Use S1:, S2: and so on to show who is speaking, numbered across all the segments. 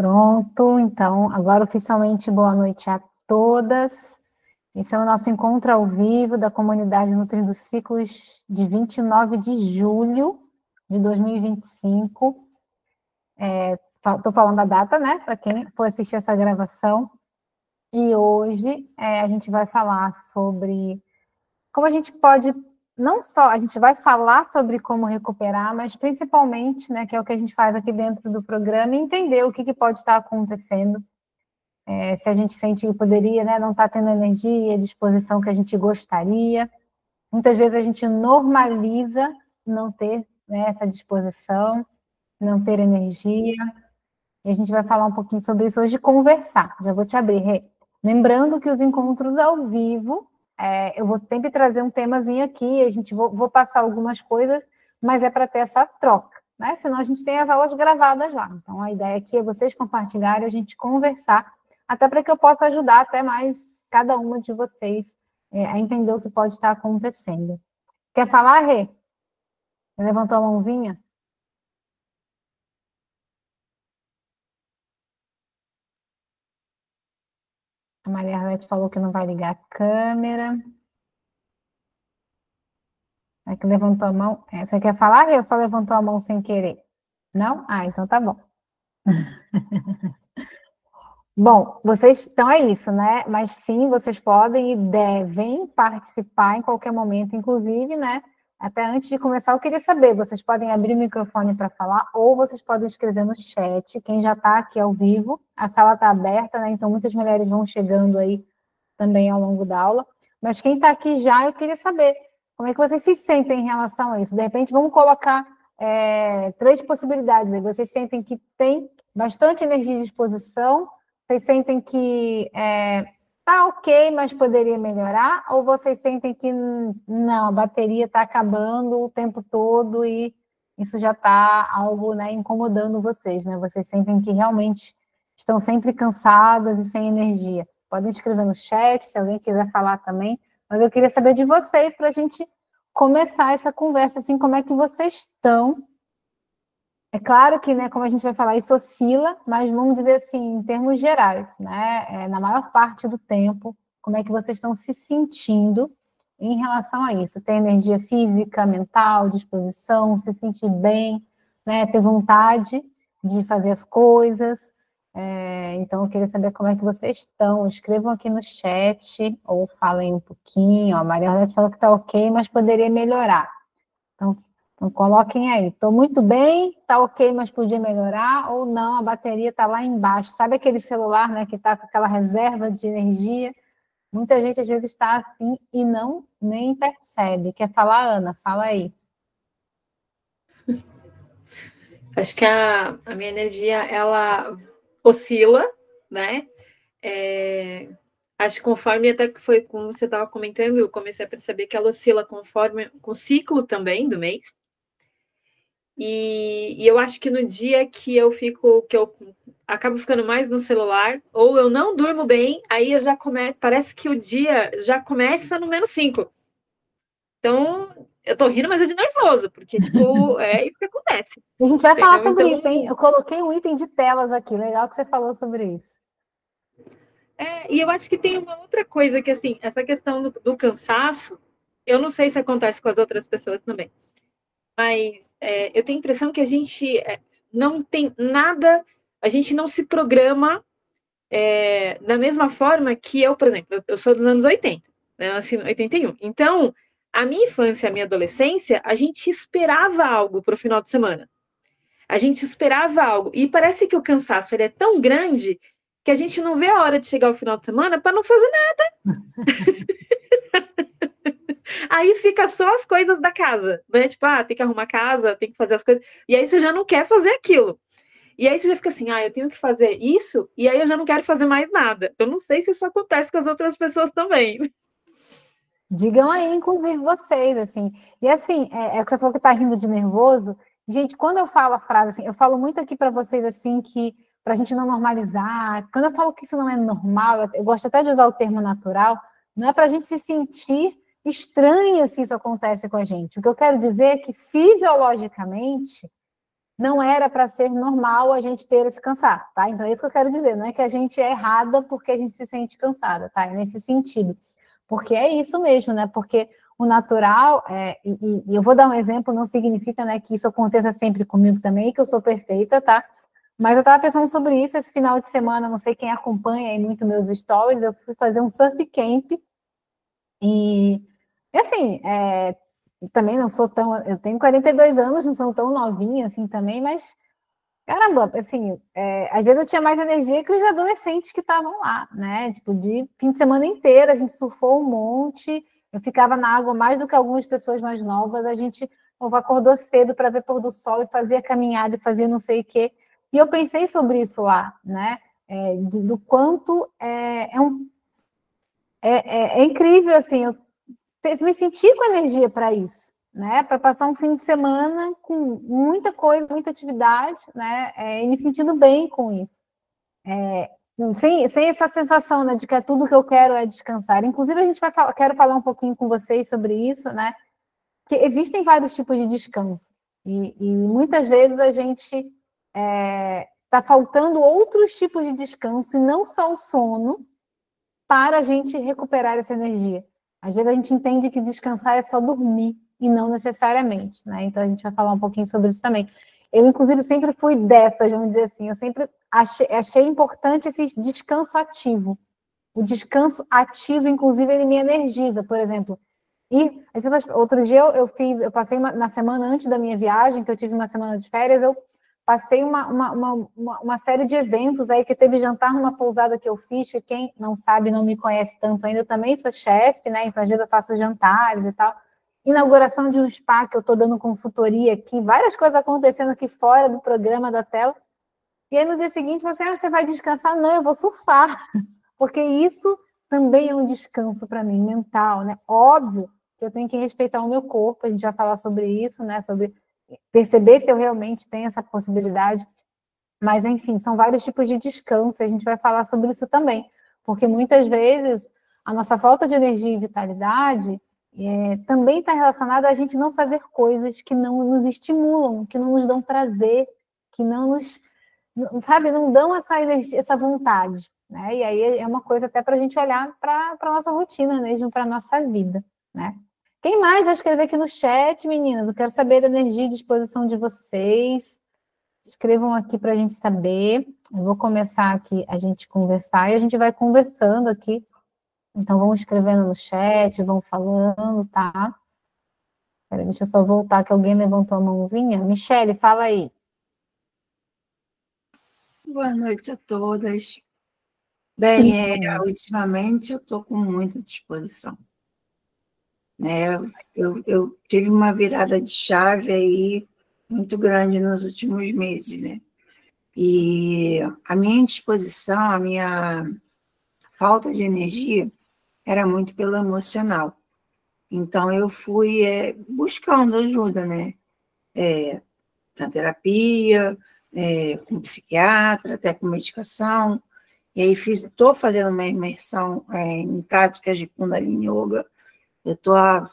S1: Pronto, então, agora oficialmente boa noite a todas. Esse é o nosso encontro ao vivo da comunidade Nutrindo Ciclos de 29 de julho de 2025. Estou falando da data, né, para quem for assistir essa gravação. E hoje a gente vai falar sobre como a gente pode, não só, a gente vai falar sobre como recuperar, mas principalmente, né, que é o que a gente faz aqui dentro do programa, entender o que pode estar acontecendo. Se a gente sente que poderia, né, não estar tendo a energia, a disposição que a gente gostaria. Muitas vezes a gente normaliza não ter, né, essa disposição, não ter energia. E a gente vai falar um pouquinho sobre isso hoje, conversar. Já vou te abrir, Rê. Lembrando que os encontros ao vivo, eu vou sempre trazer um temazinho aqui, a gente vou passar algumas coisas, mas é para ter essa troca, né? Senão a gente tem as aulas gravadas lá. Então a ideia aqui é vocês compartilharem, a gente conversar, até para que eu possa ajudar até mais cada uma de vocês a entender o que pode estar acontecendo. Quer falar, Rê? Levantou a mãozinha? A Maria Arlete falou que não vai ligar a câmera. É que levantou a mão. Você quer falar, Rê, ou só levantou a mão sem querer? Não? Ah, então tá bom. Bom, vocês, então é isso, né? Mas sim, vocês podem e devem participar em qualquer momento, inclusive, né? Até antes de começar, eu queria saber, vocês podem abrir o microfone para falar ou vocês podem escrever no chat. Quem já está aqui ao vivo, a sala está aberta, né? Então muitas mulheres vão chegando aí também ao longo da aula. Mas quem está aqui já, eu queria saber como é que vocês se sentem em relação a isso. De repente, vamos colocar 3 possibilidades. Vocês sentem que tem bastante energia de disposição, vocês sentem que tá ok, mas poderia melhorar, ou vocês sentem que não, a bateria está acabando o tempo todo e isso já está algo, né, incomodando vocês, né? Vocês sentem que realmente estão sempre cansadas e sem energia. Podem escrever no chat, se alguém quiser falar também, mas eu queria saber de vocês para a gente começar essa conversa, assim, como é que vocês estão. É claro que, né, como a gente vai falar, isso oscila, mas vamos dizer assim, em termos gerais, né, na maior parte do tempo, como é que vocês estão se sentindo em relação a isso? Ter energia física, mental, disposição, se sentir bem, né, ter vontade de fazer as coisas. Então, eu queria saber como é que vocês estão. Escrevam aqui no chat, ou falem um pouquinho. A Maria Arlete falou que está ok, mas poderia melhorar. Então, coloquem aí. Estou muito bem, está ok, mas podia melhorar, ou não, a bateria está lá embaixo. Sabe aquele celular, né, que está com aquela reserva de energia? Muita gente, às vezes, está assim e não nem percebe. Quer falar, Ana? Fala aí.
S2: Acho que a minha energia, ela oscila, né? Acho que conforme, até que foi como você estava comentando, eu comecei a perceber que ela oscila conforme com o ciclo também do mês. E eu acho que no dia que eu acabo ficando mais no celular, ou eu não durmo bem, aí eu já parece que o dia já começa no -5. Então, eu tô rindo, mas é de nervoso, porque, tipo, é isso que acontece.
S1: A gente vai falar sobre
S2: então,
S1: isso, hein? Eu coloquei um item de telas aqui, legal que você falou sobre isso.
S2: E eu acho que tem uma outra coisa que, assim, essa questão do cansaço, eu não sei se acontece com as outras pessoas também, mas eu tenho a impressão que a gente não tem nada, a gente não se programa da mesma forma que eu, por exemplo, eu sou dos anos 80, né, eu nasci em 81. Então, a minha infância, a minha adolescência, a gente esperava algo para o final de semana. A gente esperava algo. E parece que o cansaço ele é tão grande que a gente não vê a hora de chegar ao final de semana para não fazer nada. Aí fica só as coisas da casa, né? Tipo, tem que arrumar a casa, tem que fazer as coisas. E aí você já não quer fazer aquilo. E aí você já fica assim, eu tenho que fazer isso, e aí eu já não quero fazer mais nada. Eu não sei se isso acontece com as outras pessoas também.
S1: Digam aí, inclusive, vocês, assim. E assim, o que você falou que tá rindo de nervoso. Gente, quando eu falo a frase assim, eu falo muito aqui para vocês, assim, que para a gente não normalizar. Quando eu falo que isso não é normal, eu gosto até de usar o termo natural, não é para a gente se sentir estranha se isso acontece com a gente. O que eu quero dizer é que, fisiologicamente, não era para ser normal a gente ter esse cansaço, tá? Então é isso que eu quero dizer, não é que a gente é errada porque a gente se sente cansada, tá? É nesse sentido. Porque é isso mesmo, né? Porque o natural, e eu vou dar um exemplo, não significa, né, que isso aconteça sempre comigo também, que eu sou perfeita, tá? Mas eu estava pensando sobre isso esse final de semana, não sei quem acompanha aí muito meus stories, eu fui fazer um surf camp e assim, também não sou tão, eu tenho 42 anos, não sou tão novinha assim também, mas caramba, assim, às vezes eu tinha mais energia que os adolescentes que estavam lá, né? Tipo, de fim de semana inteiro, a gente surfou um monte, eu ficava na água mais do que algumas pessoas mais novas, a gente acordou cedo para ver pôr do sol e fazia caminhada e fazia não sei o quê. E eu pensei sobre isso lá, né? Do quanto é incrível, assim, eu me sentir com energia para isso, né? Para passar um fim de semana com muita coisa, muita atividade, né? E me sentindo bem com isso. Sem essa sensação, né, de que tudo que eu quero é descansar. Inclusive, quero falar um pouquinho com vocês sobre isso, né? Que existem vários tipos de descanso. E muitas vezes a gente está faltando outros tipos de descanso, e não só o sono, para a gente recuperar essa energia. Às vezes a gente entende que descansar é só dormir, e não necessariamente, né? Então a gente vai falar um pouquinho sobre isso também. Eu, inclusive, sempre fui dessas, vamos dizer assim, eu sempre achei importante esse descanso ativo. O descanso ativo, inclusive, ele me energiza, por exemplo. E outro dia eu passei na semana antes da minha viagem, que eu tive uma semana de férias, eu passei uma série de eventos aí, que teve jantar numa pousada que eu fiz, que quem não sabe, não me conhece tanto ainda, eu também sou chefe, né? Então, às vezes eu faço jantares e tal. Inauguração de um spa, que eu estou dando consultoria aqui, várias coisas acontecendo aqui fora do programa da tela. E aí, no dia seguinte, você vai descansar? Não, eu vou surfar. Porque isso também é um descanso para mim, mental, né? Óbvio que eu tenho que respeitar o meu corpo, a gente vai falar sobre isso, né? Sobre perceber se eu realmente tenho essa possibilidade. Mas, enfim, são vários tipos de descanso, e a gente vai falar sobre isso também. Porque muitas vezes a nossa falta de energia e vitalidade também está relacionada a gente não fazer coisas que não nos estimulam, que não nos dão prazer, que não nos, sabe, não dão essa energia, essa vontade, né? E aí é uma coisa até para a gente olhar para a nossa rotina mesmo, para a nossa vida, né? Quem mais vai escrever aqui no chat, meninas? Eu quero saber da energia e disposição de vocês. Escrevam aqui para a gente saber. Eu vou começar aqui a gente conversar e a gente vai conversando aqui. Então, vão escrevendo no chat, vão falando, tá? Peraí, deixa eu só voltar, que alguém levantou a mãozinha. Michele, fala aí.
S3: Boa noite a todas. Bem, ultimamente eu estou com muita disposição, né? Eu tive uma virada de chave aí muito grande nos últimos meses, né? E a minha indisposição, a minha falta de energia era muito pelo emocional. Então eu fui buscando ajuda, né? Na terapia, com psiquiatra, até com medicação. E aí estou fazendo uma imersão em práticas de Kundalini Yoga. Eu estou há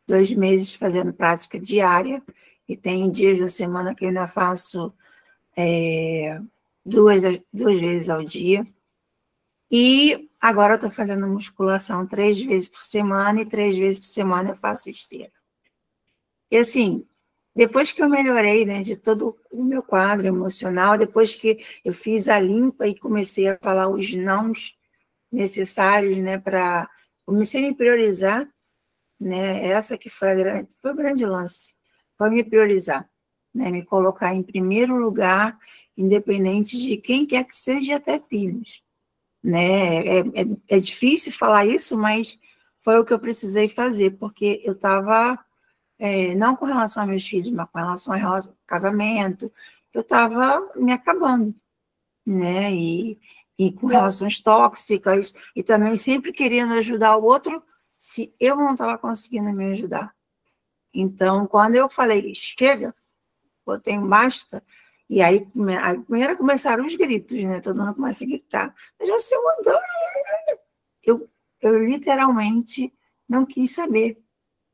S3: 2 meses fazendo prática diária, e tem dias da semana que eu ainda faço 2 vezes ao dia. E agora eu estou fazendo musculação 3 vezes por semana, e 3 vezes por semana eu faço esteira. E assim, depois que eu melhorei, né, de todo o meu quadro emocional, depois que eu fiz a limpa e comecei a falar os nãos necessários, né, comecei a me priorizar, né, essa que foi o grande lance, foi me priorizar, né, me colocar em primeiro lugar, independente de quem quer que seja, e até filhos, né, é difícil falar isso, mas foi o que eu precisei fazer, porque eu estava não com relação a meus filhos, mas com relação ao casamento, eu estava me acabando, né? E com relações tóxicas, e também sempre querendo ajudar o outro, se eu não estava conseguindo me ajudar. Então, quando eu falei, chega, botei um basta, e aí primeiro começaram os gritos, né? Todo mundo começa a gritar, mas você mandou. Eu literalmente não quis saber.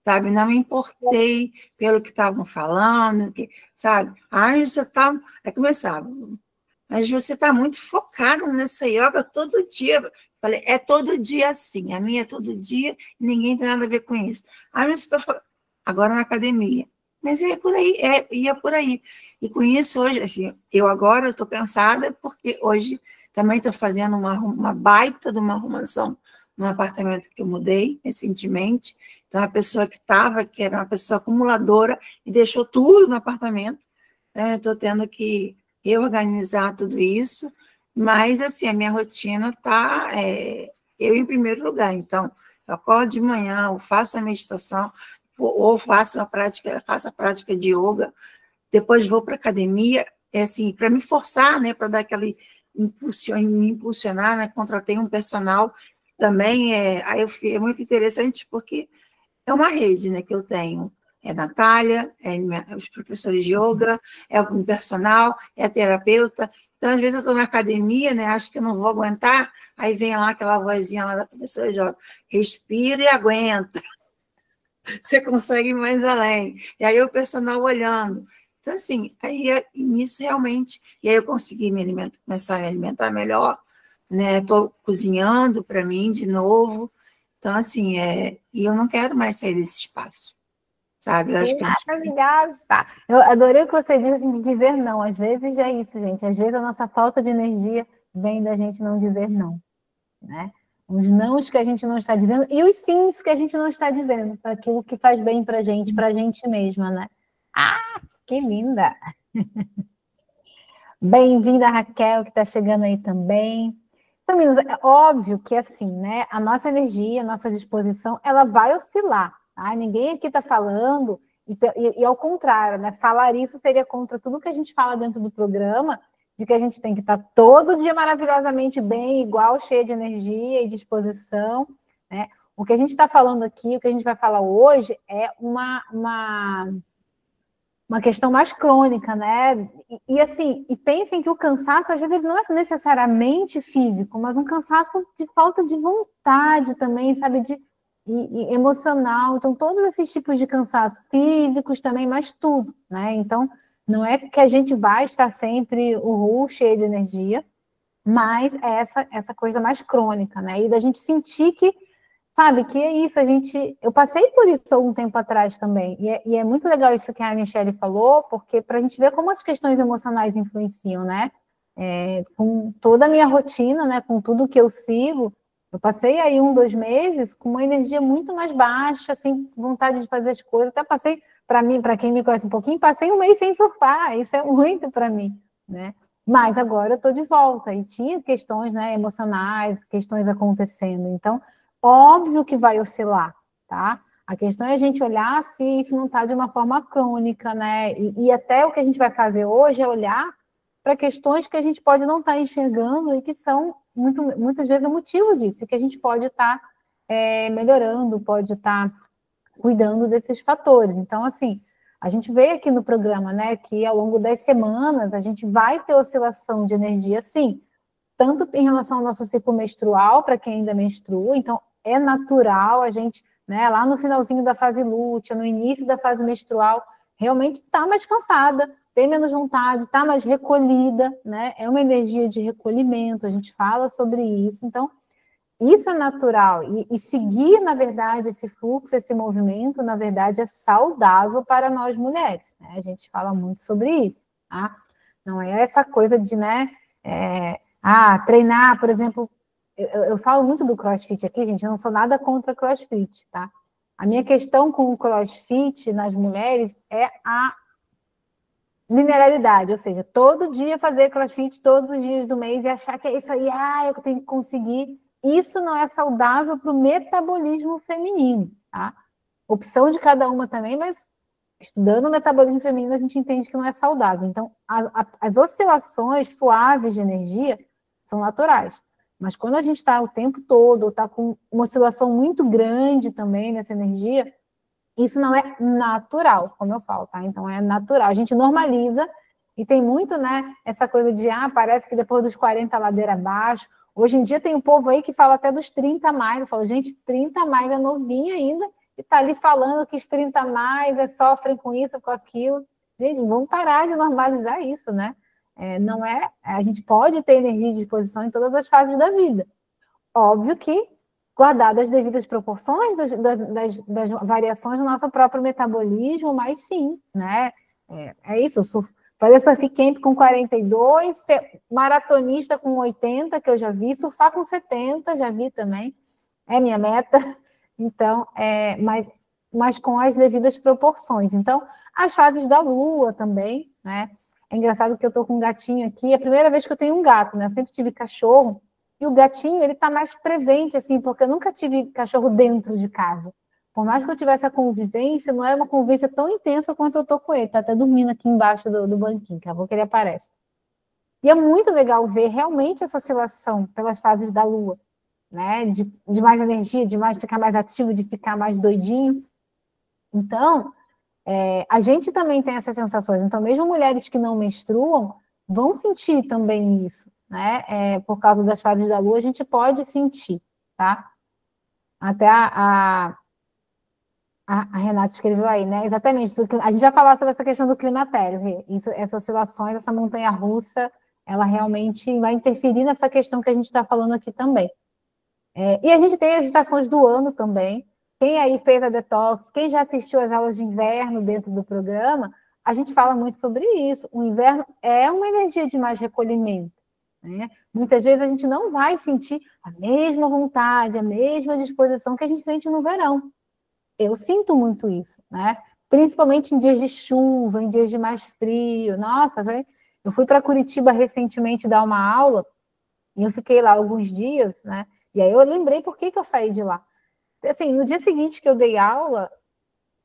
S3: sabe? Não me importei pelo que estavam falando, sabe? Você tá... Aí começava, mas você está muito focado nessa yoga todo dia. Falei, é todo dia assim, a minha é todo dia, ninguém tem nada a ver com isso. Você está agora na academia. Mas é por aí, ia por aí. E com isso, hoje, assim, eu agora estou cansada, porque hoje também estou fazendo uma baita de uma arrumação no apartamento que eu mudei recentemente. Então, a pessoa que era uma pessoa acumuladora, e deixou tudo no apartamento. Então, eu estou tendo que reorganizar tudo isso, mas, assim, a minha rotina está eu em primeiro lugar. Então, eu acordo de manhã, eu faço a meditação, ou faço a prática de yoga, depois vou para a academia, assim, para me forçar, né, para dar aquele me impulsionar, né, contratei um personal também, aí é muito interessante, porque é uma rede, né, que eu tenho, é Natália, os professores de yoga, é o personal, é a terapeuta, então, às vezes eu estou na academia, né, acho que eu não vou aguentar, aí vem lá aquela vozinha lá da professora de yoga, respira e aguenta, você consegue ir mais além. E aí o personal olhando. Então, assim, aí nisso realmente, e aí eu consegui começar a me alimentar melhor, né? Estou cozinhando para mim de novo. Então, assim, e eu não quero mais sair desse espaço, sabe? Eu acho que
S1: Maravilhosa! Eu adorei o que você disse de dizer não. Às vezes é isso, gente. Às vezes a nossa falta de energia vem da gente não dizer não, né? Os nãos que a gente não está dizendo e os sims que a gente não está dizendo para aquilo que faz bem para a gente mesma, né? Ah, que linda! Bem-vinda, Raquel, que está chegando aí também. Então, meninas, é óbvio que assim, né? A nossa energia, a nossa disposição, ela vai oscilar, tá? Ninguém aqui está falando, e ao contrário, né? Falar isso seria contra tudo que a gente fala dentro do programa, de que a gente tem que estar todo dia maravilhosamente bem, igual, cheia de energia e disposição, né? O que a gente está falando aqui, o que a gente vai falar hoje é uma questão mais crônica, né? Assim, e pensem que o cansaço, às vezes, ele não é necessariamente físico, mas um cansaço de falta de vontade também, sabe? E emocional. Então, todos esses tipos de cansaço físicos também, mas tudo, né? Então, não é que a gente vai estar sempre cheio de energia, mas é essa coisa mais crônica, né? E da gente sentir que, sabe, que é isso, eu passei por isso algum tempo atrás também, e é muito legal isso que a Michelle falou, porque para a gente ver como as questões emocionais influenciam, né? Com toda a minha rotina, né, com tudo que eu sigo, eu passei aí 2 meses com uma energia muito mais baixa, sem vontade de fazer as coisas, até passei, para quem me conhece um pouquinho, passei 1 mês sem surfar, isso é muito para mim, né? Mas agora eu estou de volta, e tinha questões, né, emocionais, questões acontecendo, então óbvio que vai oscilar, tá? A questão é a gente olhar se isso não está de uma forma crônica, né? E até o que a gente vai fazer hoje é olhar para questões que a gente pode não estar enxergando e que são muitas vezes o motivo disso, que a gente pode estar melhorando, pode estar cuidando desses fatores. Então, assim, a gente vê aqui no programa, né, que ao longo das semanas a gente vai ter oscilação de energia, sim, tanto em relação ao nosso ciclo menstrual, para quem ainda menstrua, então é natural a gente, né, lá no finalzinho da fase lútea, no início da fase menstrual, realmente está mais cansada, tem menos vontade, está mais recolhida, né? É uma energia de recolhimento, a gente fala sobre isso, então isso é natural, e seguir, na verdade, esse fluxo, esse movimento, na verdade, é saudável para nós mulheres, né? A gente fala muito sobre isso, tá? Não é essa coisa de, né, treinar, por exemplo, eu falo muito do CrossFit aqui, gente, eu não sou nada contra CrossFit, tá? A minha questão com o CrossFit nas mulheres é a mineralidade, ou seja, todo dia fazer CrossFit todos os dias do mês e achar que é isso aí, eu tenho que conseguir. Isso não é saudável para o metabolismo feminino, tá? Opção de cada uma também, mas estudando o metabolismo feminino a gente entende que não é saudável. Então, as oscilações suaves de energia são naturais. Mas quando a gente está o tempo todo, está com uma oscilação muito grande também nessa energia, isso não é natural, como eu falo, tá? Então é natural. A gente normaliza e tem muito, né, essa coisa de, parece que depois dos 40 ladeira abaixo. Hoje em dia tem um povo aí que fala até dos 30 a mais. Eu falo, gente, 30 a mais é novinha ainda e tá ali falando que os 30 a mais sofrem com isso, com aquilo. Gente, vamos parar de normalizar isso, né? Não é, a gente pode ter energia e disposição em todas as fases da vida. Óbvio que, guardadas as devidas proporções das variações do nosso próprio metabolismo, mas sim, né? É isso, fazer surf camp com 42, ser maratonista com 80, que eu já vi, surfar com 70, já vi também, é minha meta. Então, mas com as devidas proporções. Então, as fases da lua também, né? É engraçado que eu estou com um gatinho aqui, é a primeira vez que eu tenho um gato, né? Eu sempre tive cachorro, e o gatinho, ele está mais presente, assim, porque eu nunca tive cachorro dentro de casa. Por mais que eu tivesse a convivência, não é uma convivência tão intensa quanto eu estou com ele. Está até dormindo aqui embaixo do banquinho, daqui a pouco ele aparece. E é muito legal ver realmente essa oscilação pelas fases da lua, né? De mais energia, de mais ficar mais ativo, de ficar mais doidinho. Então, a gente também tem essas sensações. Então, mesmo mulheres que não menstruam vão sentir também isso, né? Por causa das fases da lua, a gente pode sentir, tá? Até a Renata escreveu aí, né? Exatamente. A gente vai falar sobre essa questão do climatério, Rê. Essas oscilações, essa montanha-russa, ela realmente vai interferir nessa questão que a gente está falando aqui também. E a gente tem as estações do ano também. Quem aí fez a detox, quem já assistiu às aulas de inverno dentro do programa, a gente fala muito sobre isso. O inverno é uma energia de mais recolhimento, né? Muitas vezes a gente não vai sentir a mesma vontade, a mesma disposição que a gente sente no verão. Eu sinto muito isso, né? Principalmente em dias de chuva, em dias de mais frio. Nossa, eu fui para Curitiba recentemente dar uma aula e eu fiquei lá alguns dias, né? E aí eu lembrei por que eu saí de lá. Assim, no dia seguinte que eu dei aula,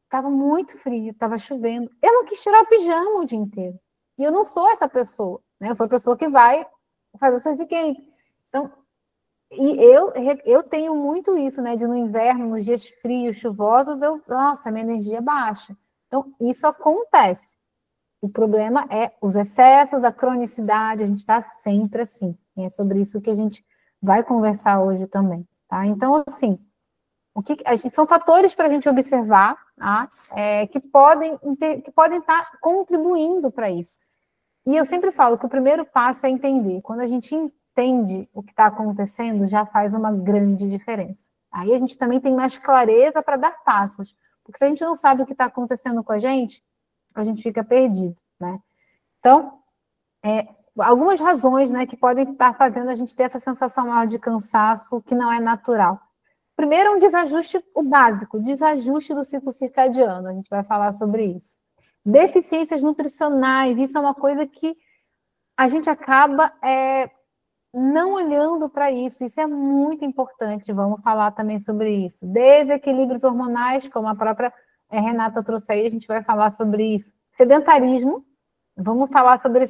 S1: estava muito frio, estava chovendo. Eu não quis tirar o pijama o dia inteiro. E eu não sou essa pessoa, né? Eu sou a pessoa que vai fazer surf camp. Então, e eu tenho muito isso, né? De no inverno, nos dias frios, chuvosos, nossa, minha energia baixa. Então, isso acontece. O problema é os excessos, a cronicidade, a gente está sempre assim. E é sobre isso que a gente vai conversar hoje também, tá? Então, assim, são fatores para a gente observar, tá? Que podem estar contribuindo para isso. E eu sempre falo que o primeiro passo é entender. Quando a gente entende o que está acontecendo, já faz uma grande diferença. Aí a gente também tem mais clareza para dar passos. Porque se a gente não sabe o que está acontecendo com a gente fica perdido, né? Então, algumas razões, né, que podem estar fazendo a gente ter essa sensação maior de cansaço que não é natural. Primeiro, um desajuste, o básico, desajuste do ciclo circadiano. A gente vai falar sobre isso. Deficiências nutricionais, isso é uma coisa que a gente acaba não olhando para isso. Isso é muito importante, vamos falar também sobre isso. Desequilíbrios hormonais, como a própria Renata trouxe aí, a gente vai falar sobre isso. Sedentarismo, vamos falar sobre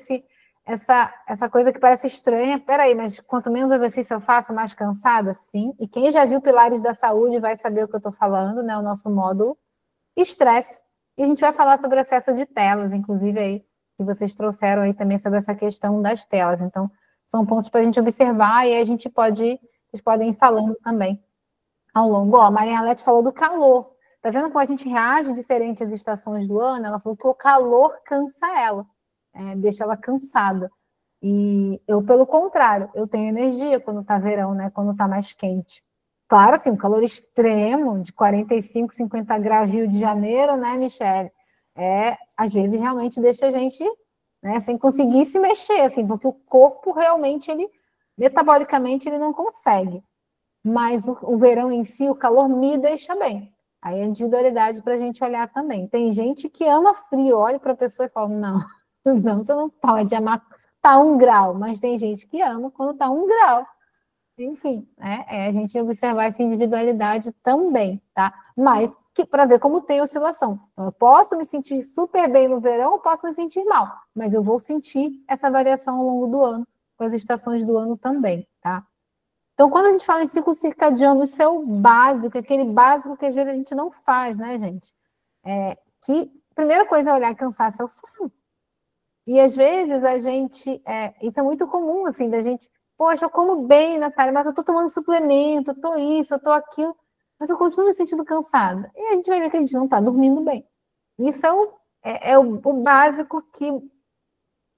S1: essa coisa que parece estranha. Peraí, mas quanto menos exercício eu faço, mais cansada? Sim. E quem já viu Pilares da Saúde vai saber o que eu estou falando, né? O nosso módulo. Estresse. E a gente vai falar sobre excesso de telas, inclusive aí, que vocês trouxeram aí também sobre essa questão das telas. Então, são pontos para a gente observar e aí vocês podem ir falando também ao longo. A Maria Alete falou do calor. Tá vendo como a gente reage diferente às estações do ano? Ela falou que o calor cansa ela, deixa ela cansada. E eu, pelo contrário, eu tenho energia quando tá verão, né? Quando tá mais quente. Claro, assim, um calor extremo, de 45, 50 graus Rio de Janeiro, né, Michele? Às vezes realmente deixa a gente, né, sem conseguir se mexer, assim, porque o corpo realmente, metabolicamente, ele não consegue. Mas o verão em si, o calor me deixa bem. Aí é individualidade para a gente olhar também. Tem gente que ama frio, olha para a pessoa e fala, não, você não pode amar, tá 1 grau, mas tem gente que ama quando tá 1 grau. Enfim, a gente observar essa individualidade também, tá? Mas para ver como tem oscilação. Então, eu posso me sentir super bem no verão, eu posso me sentir mal, mas eu vou sentir essa variação ao longo do ano, com as estações do ano também, tá? Então, quando a gente fala em ciclo circadiano, isso é o básico, aquele básico que às vezes a gente não faz, né, gente? Que a primeira coisa a olhar cansaço é o sono. E às vezes a gente, isso é muito comum, assim, da gente, poxa, eu como bem, Natália, mas eu tô tomando suplemento, eu tô isso, eu tô aquilo. mas eu continuo me sentindo cansada. E a gente vai ver que a gente não está dormindo bem. Isso é o básico que...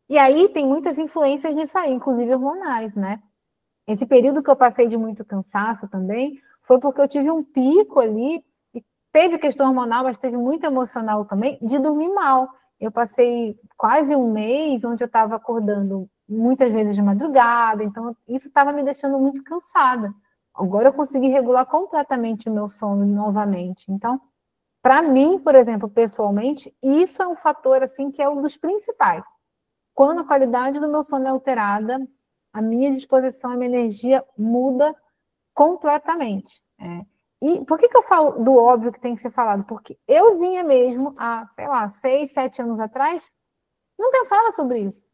S1: E aí tem muitas influências nisso aí, inclusive hormonais, né? Esse período que eu passei de muito cansaço também foi porque eu tive um pico ali, e teve questão hormonal, mas teve muito emocional também, de dormir mal. Eu passei quase um mês onde eu estava acordando muitas vezes de madrugada, então isso estava me deixando muito cansada. Agora eu consegui regular completamente o meu sono novamente. Então, para mim, por exemplo, pessoalmente, isso é um fator assim que é um dos principais. Quando a qualidade do meu sono é alterada, a minha disposição, a minha energia muda completamente. E por que eu falo do óbvio que tem que ser falado? Porque euzinha mesmo, há, sei lá, 6, 7 anos atrás, não pensava sobre isso.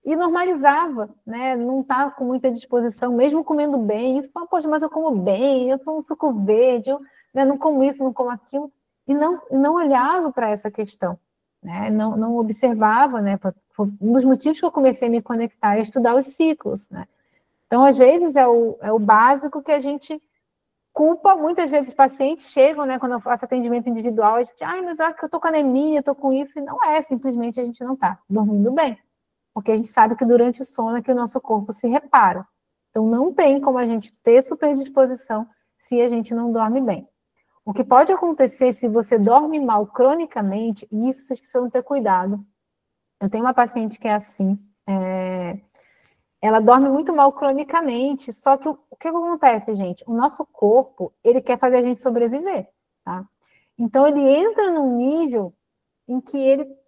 S1: E normalizava, né? Não estava com muita disposição, mesmo comendo bem. Isso, poxa, mas eu como bem, eu tomo suco verde, eu, né, não como isso, não como aquilo. E não olhava para essa questão, né? Não observava, né? Foi um dos motivos que eu comecei a me conectar a estudar os ciclos, né? Então, às vezes, é o básico que a gente culpa. Muitas vezes pacientes chegam, né, quando eu faço atendimento individual, a gente, mas eu acho que eu estou com anemia, estou com isso, e não é, simplesmente a gente não está dormindo bem. Porque a gente sabe que durante o sono é que o nosso corpo se repara. Então, não tem como a gente ter superdisposição se a gente não dorme bem. O que pode acontecer se você dorme mal cronicamente, e isso vocês precisam ter cuidado. Eu tenho uma paciente que é assim, ela dorme muito mal cronicamente, só que o que acontece, gente? O nosso corpo, ele quer fazer a gente sobreviver, tá? Então, ele entra num nível em que ele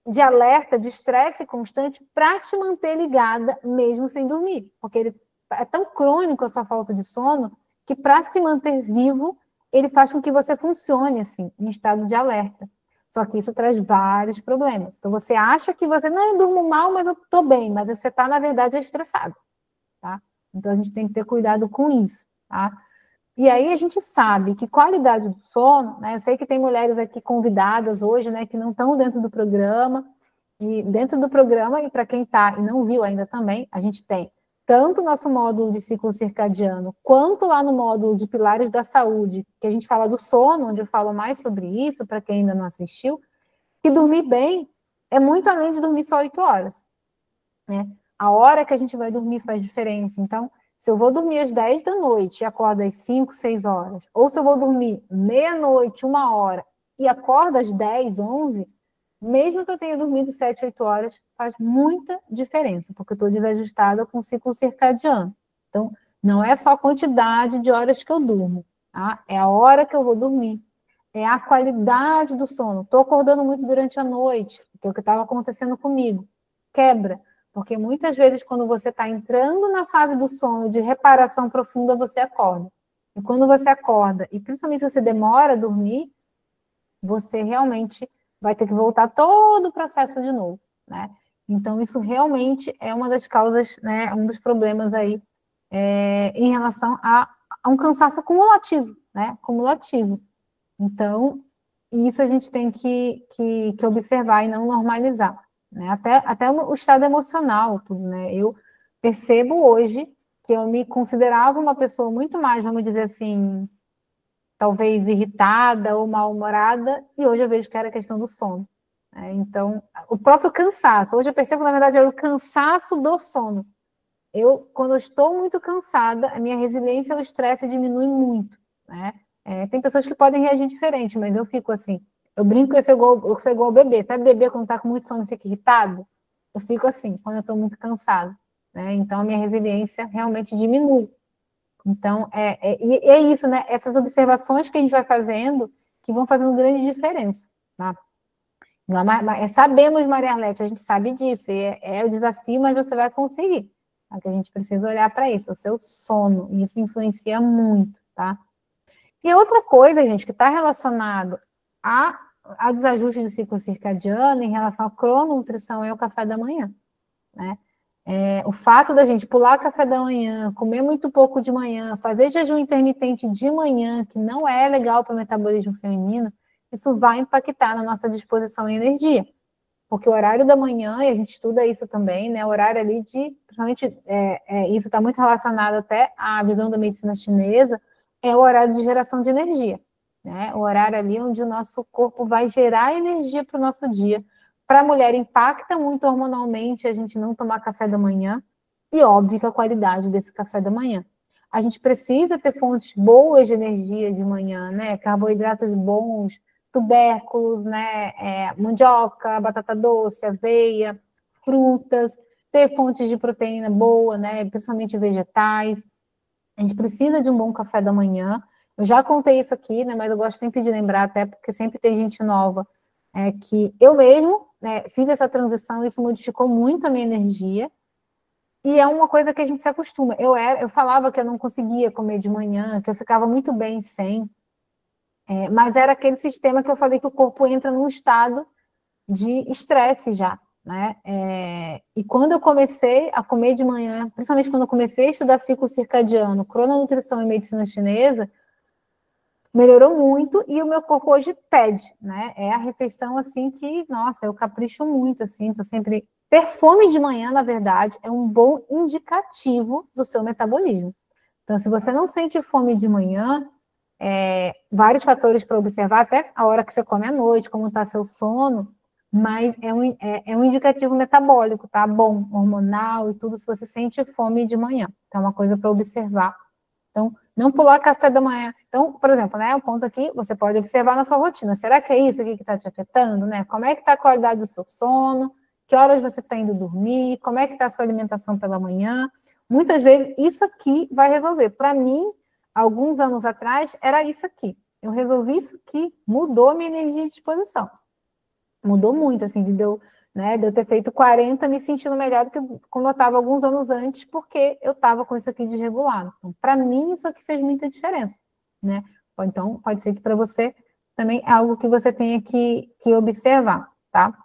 S1: de alerta, de estresse constante para te manter ligada mesmo sem dormir, porque ele é tão crônico a sua falta de sono que para se manter vivo, ele faz com que você funcione assim, em estado de alerta. Só que isso traz vários problemas. Então você acha que você, não, eu durmo mal, mas eu estou bem, mas você está, na verdade, estressado, tá? Então a gente tem que ter cuidado com isso, tá? E aí a gente sabe que qualidade do sono, né? Eu sei que tem mulheres aqui convidadas hoje, né, que não estão dentro do programa, e para quem está e não viu ainda também, a gente tem tanto o nosso módulo de ciclo circadiano, quanto lá no módulo de pilares da saúde, que a gente fala do sono, onde eu falo mais sobre isso, para quem ainda não assistiu, que dormir bem é muito além de dormir só 8 horas, né? A hora que a gente vai dormir faz diferença. Então, se eu vou dormir às 10 da noite e acordo às 5, 6 horas, ou se eu vou dormir meia-noite, 1 hora, e acordo às 10, 11, mesmo que eu tenha dormido 7, 8 horas, faz muita diferença, porque eu estou desajustada com o ciclo circadiano. Então, não é só a quantidade de horas que eu durmo, tá? É a hora que eu vou dormir, é a qualidade do sono. Estou acordando muito durante a noite, que é o que estava acontecendo comigo. Quebra. Porque muitas vezes, quando você está entrando na fase do sono de reparação profunda, você acorda. E quando você acorda, e principalmente se você demora a dormir, você realmente vai ter que voltar todo o processo de novo, né? Então, isso realmente é uma das causas, né, um dos problemas aí em relação a um cansaço acumulativo, né? Acumulativo. Então, isso a gente tem que observar e não normalizar, né? Até o estado emocional, tudo, né? Eu percebo hoje que eu me considerava uma pessoa muito mais, vamos dizer assim, talvez irritada ou mal-humorada, e hoje eu vejo que era questão do sono, né? Então, o próprio cansaço, hoje eu percebo que, na verdade, era o cansaço do sono. Quando eu estou muito cansada, a minha resiliência ao estresse diminui muito, né? Tem pessoas que podem reagir diferente, mas eu fico assim, eu brinco que eu sou igual bebê. Sabe bebê quando está com muito sono e fica irritado? Eu fico assim, quando eu estou muito cansada, né? Então, a minha resiliência realmente diminui. Então, é isso, né? Essas observações que a gente vai fazendo que vão fazendo grande diferença, tá? Sabemos, Maria Arlete, a gente sabe disso, e é o desafio, mas você vai conseguir. Tá? Que a gente precisa olhar para isso, o seu sono, e isso influencia muito, tá? E outra coisa, gente, que está relacionado a desajuste do ciclo circadiano em relação à crononutrição é o café da manhã, né? O fato da gente pular café da manhã, comer muito pouco de manhã, fazer jejum intermitente de manhã, que não é legal para o metabolismo feminino, isso vai impactar na nossa disposição e energia. Porque o horário da manhã, e a gente estuda isso também, né? O horário ali principalmente, isso está muito relacionado até à visão da medicina chinesa, é o horário de geração de energia, né? O horário ali onde o nosso corpo vai gerar energia para o nosso dia. Para a mulher, impacta muito hormonalmente a gente não tomar café da manhã, e óbvio que a qualidade desse café da manhã. A gente precisa ter fontes boas de energia de manhã, né? Carboidratos bons, tubérculos, né? Mandioca, batata doce, aveia, frutas, ter fontes de proteína boa, né? Principalmente vegetais. A gente precisa de um bom café da manhã. Eu já contei isso aqui, né? Mas eu gosto sempre de lembrar, até porque sempre tem gente nova, que eu mesmo, né, fiz essa transição, isso modificou muito a minha energia. E é uma coisa que a gente se acostuma. Eu falava que eu não conseguia comer de manhã, que eu ficava muito bem sem, mas era aquele sistema que eu falei que o corpo entra num estado de estresse já, né? E quando eu comecei a comer de manhã, principalmente quando eu comecei a estudar ciclo circadiano, crononutrição e medicina chinesa, melhorou muito e o meu corpo hoje pede, né? É a refeição assim que, nossa, eu capricho muito, assim, tô sempre... Ter fome de manhã, na verdade, é um bom indicativo do seu metabolismo. Então, se você não sente fome de manhã, vários fatores para observar, até a hora que você come à noite, como está seu sono, mas é um indicativo metabólico, tá? Bom, hormonal e tudo, se você sente fome de manhã. Então, é uma coisa para observar. Então, não pular café da manhã. Então, por exemplo, né, o ponto aqui, você pode observar na sua rotina. Será que é isso aqui que está te afetando, né? Como é que está a qualidade do seu sono? Que horas você está indo dormir? Como é que está a sua alimentação pela manhã? Muitas vezes, isso aqui vai resolver. Para mim, alguns anos atrás, era isso aqui. Eu resolvi isso aqui, mudou minha energia de disposição. Mudou muito, assim, de eu ter feito 40, me sentindo melhor do que como eu estava alguns anos antes, porque eu estava com isso aqui desregulado. Então, para mim, isso aqui fez muita diferença, né? Ou então, pode ser que para você também é algo que você tenha que observar, tá?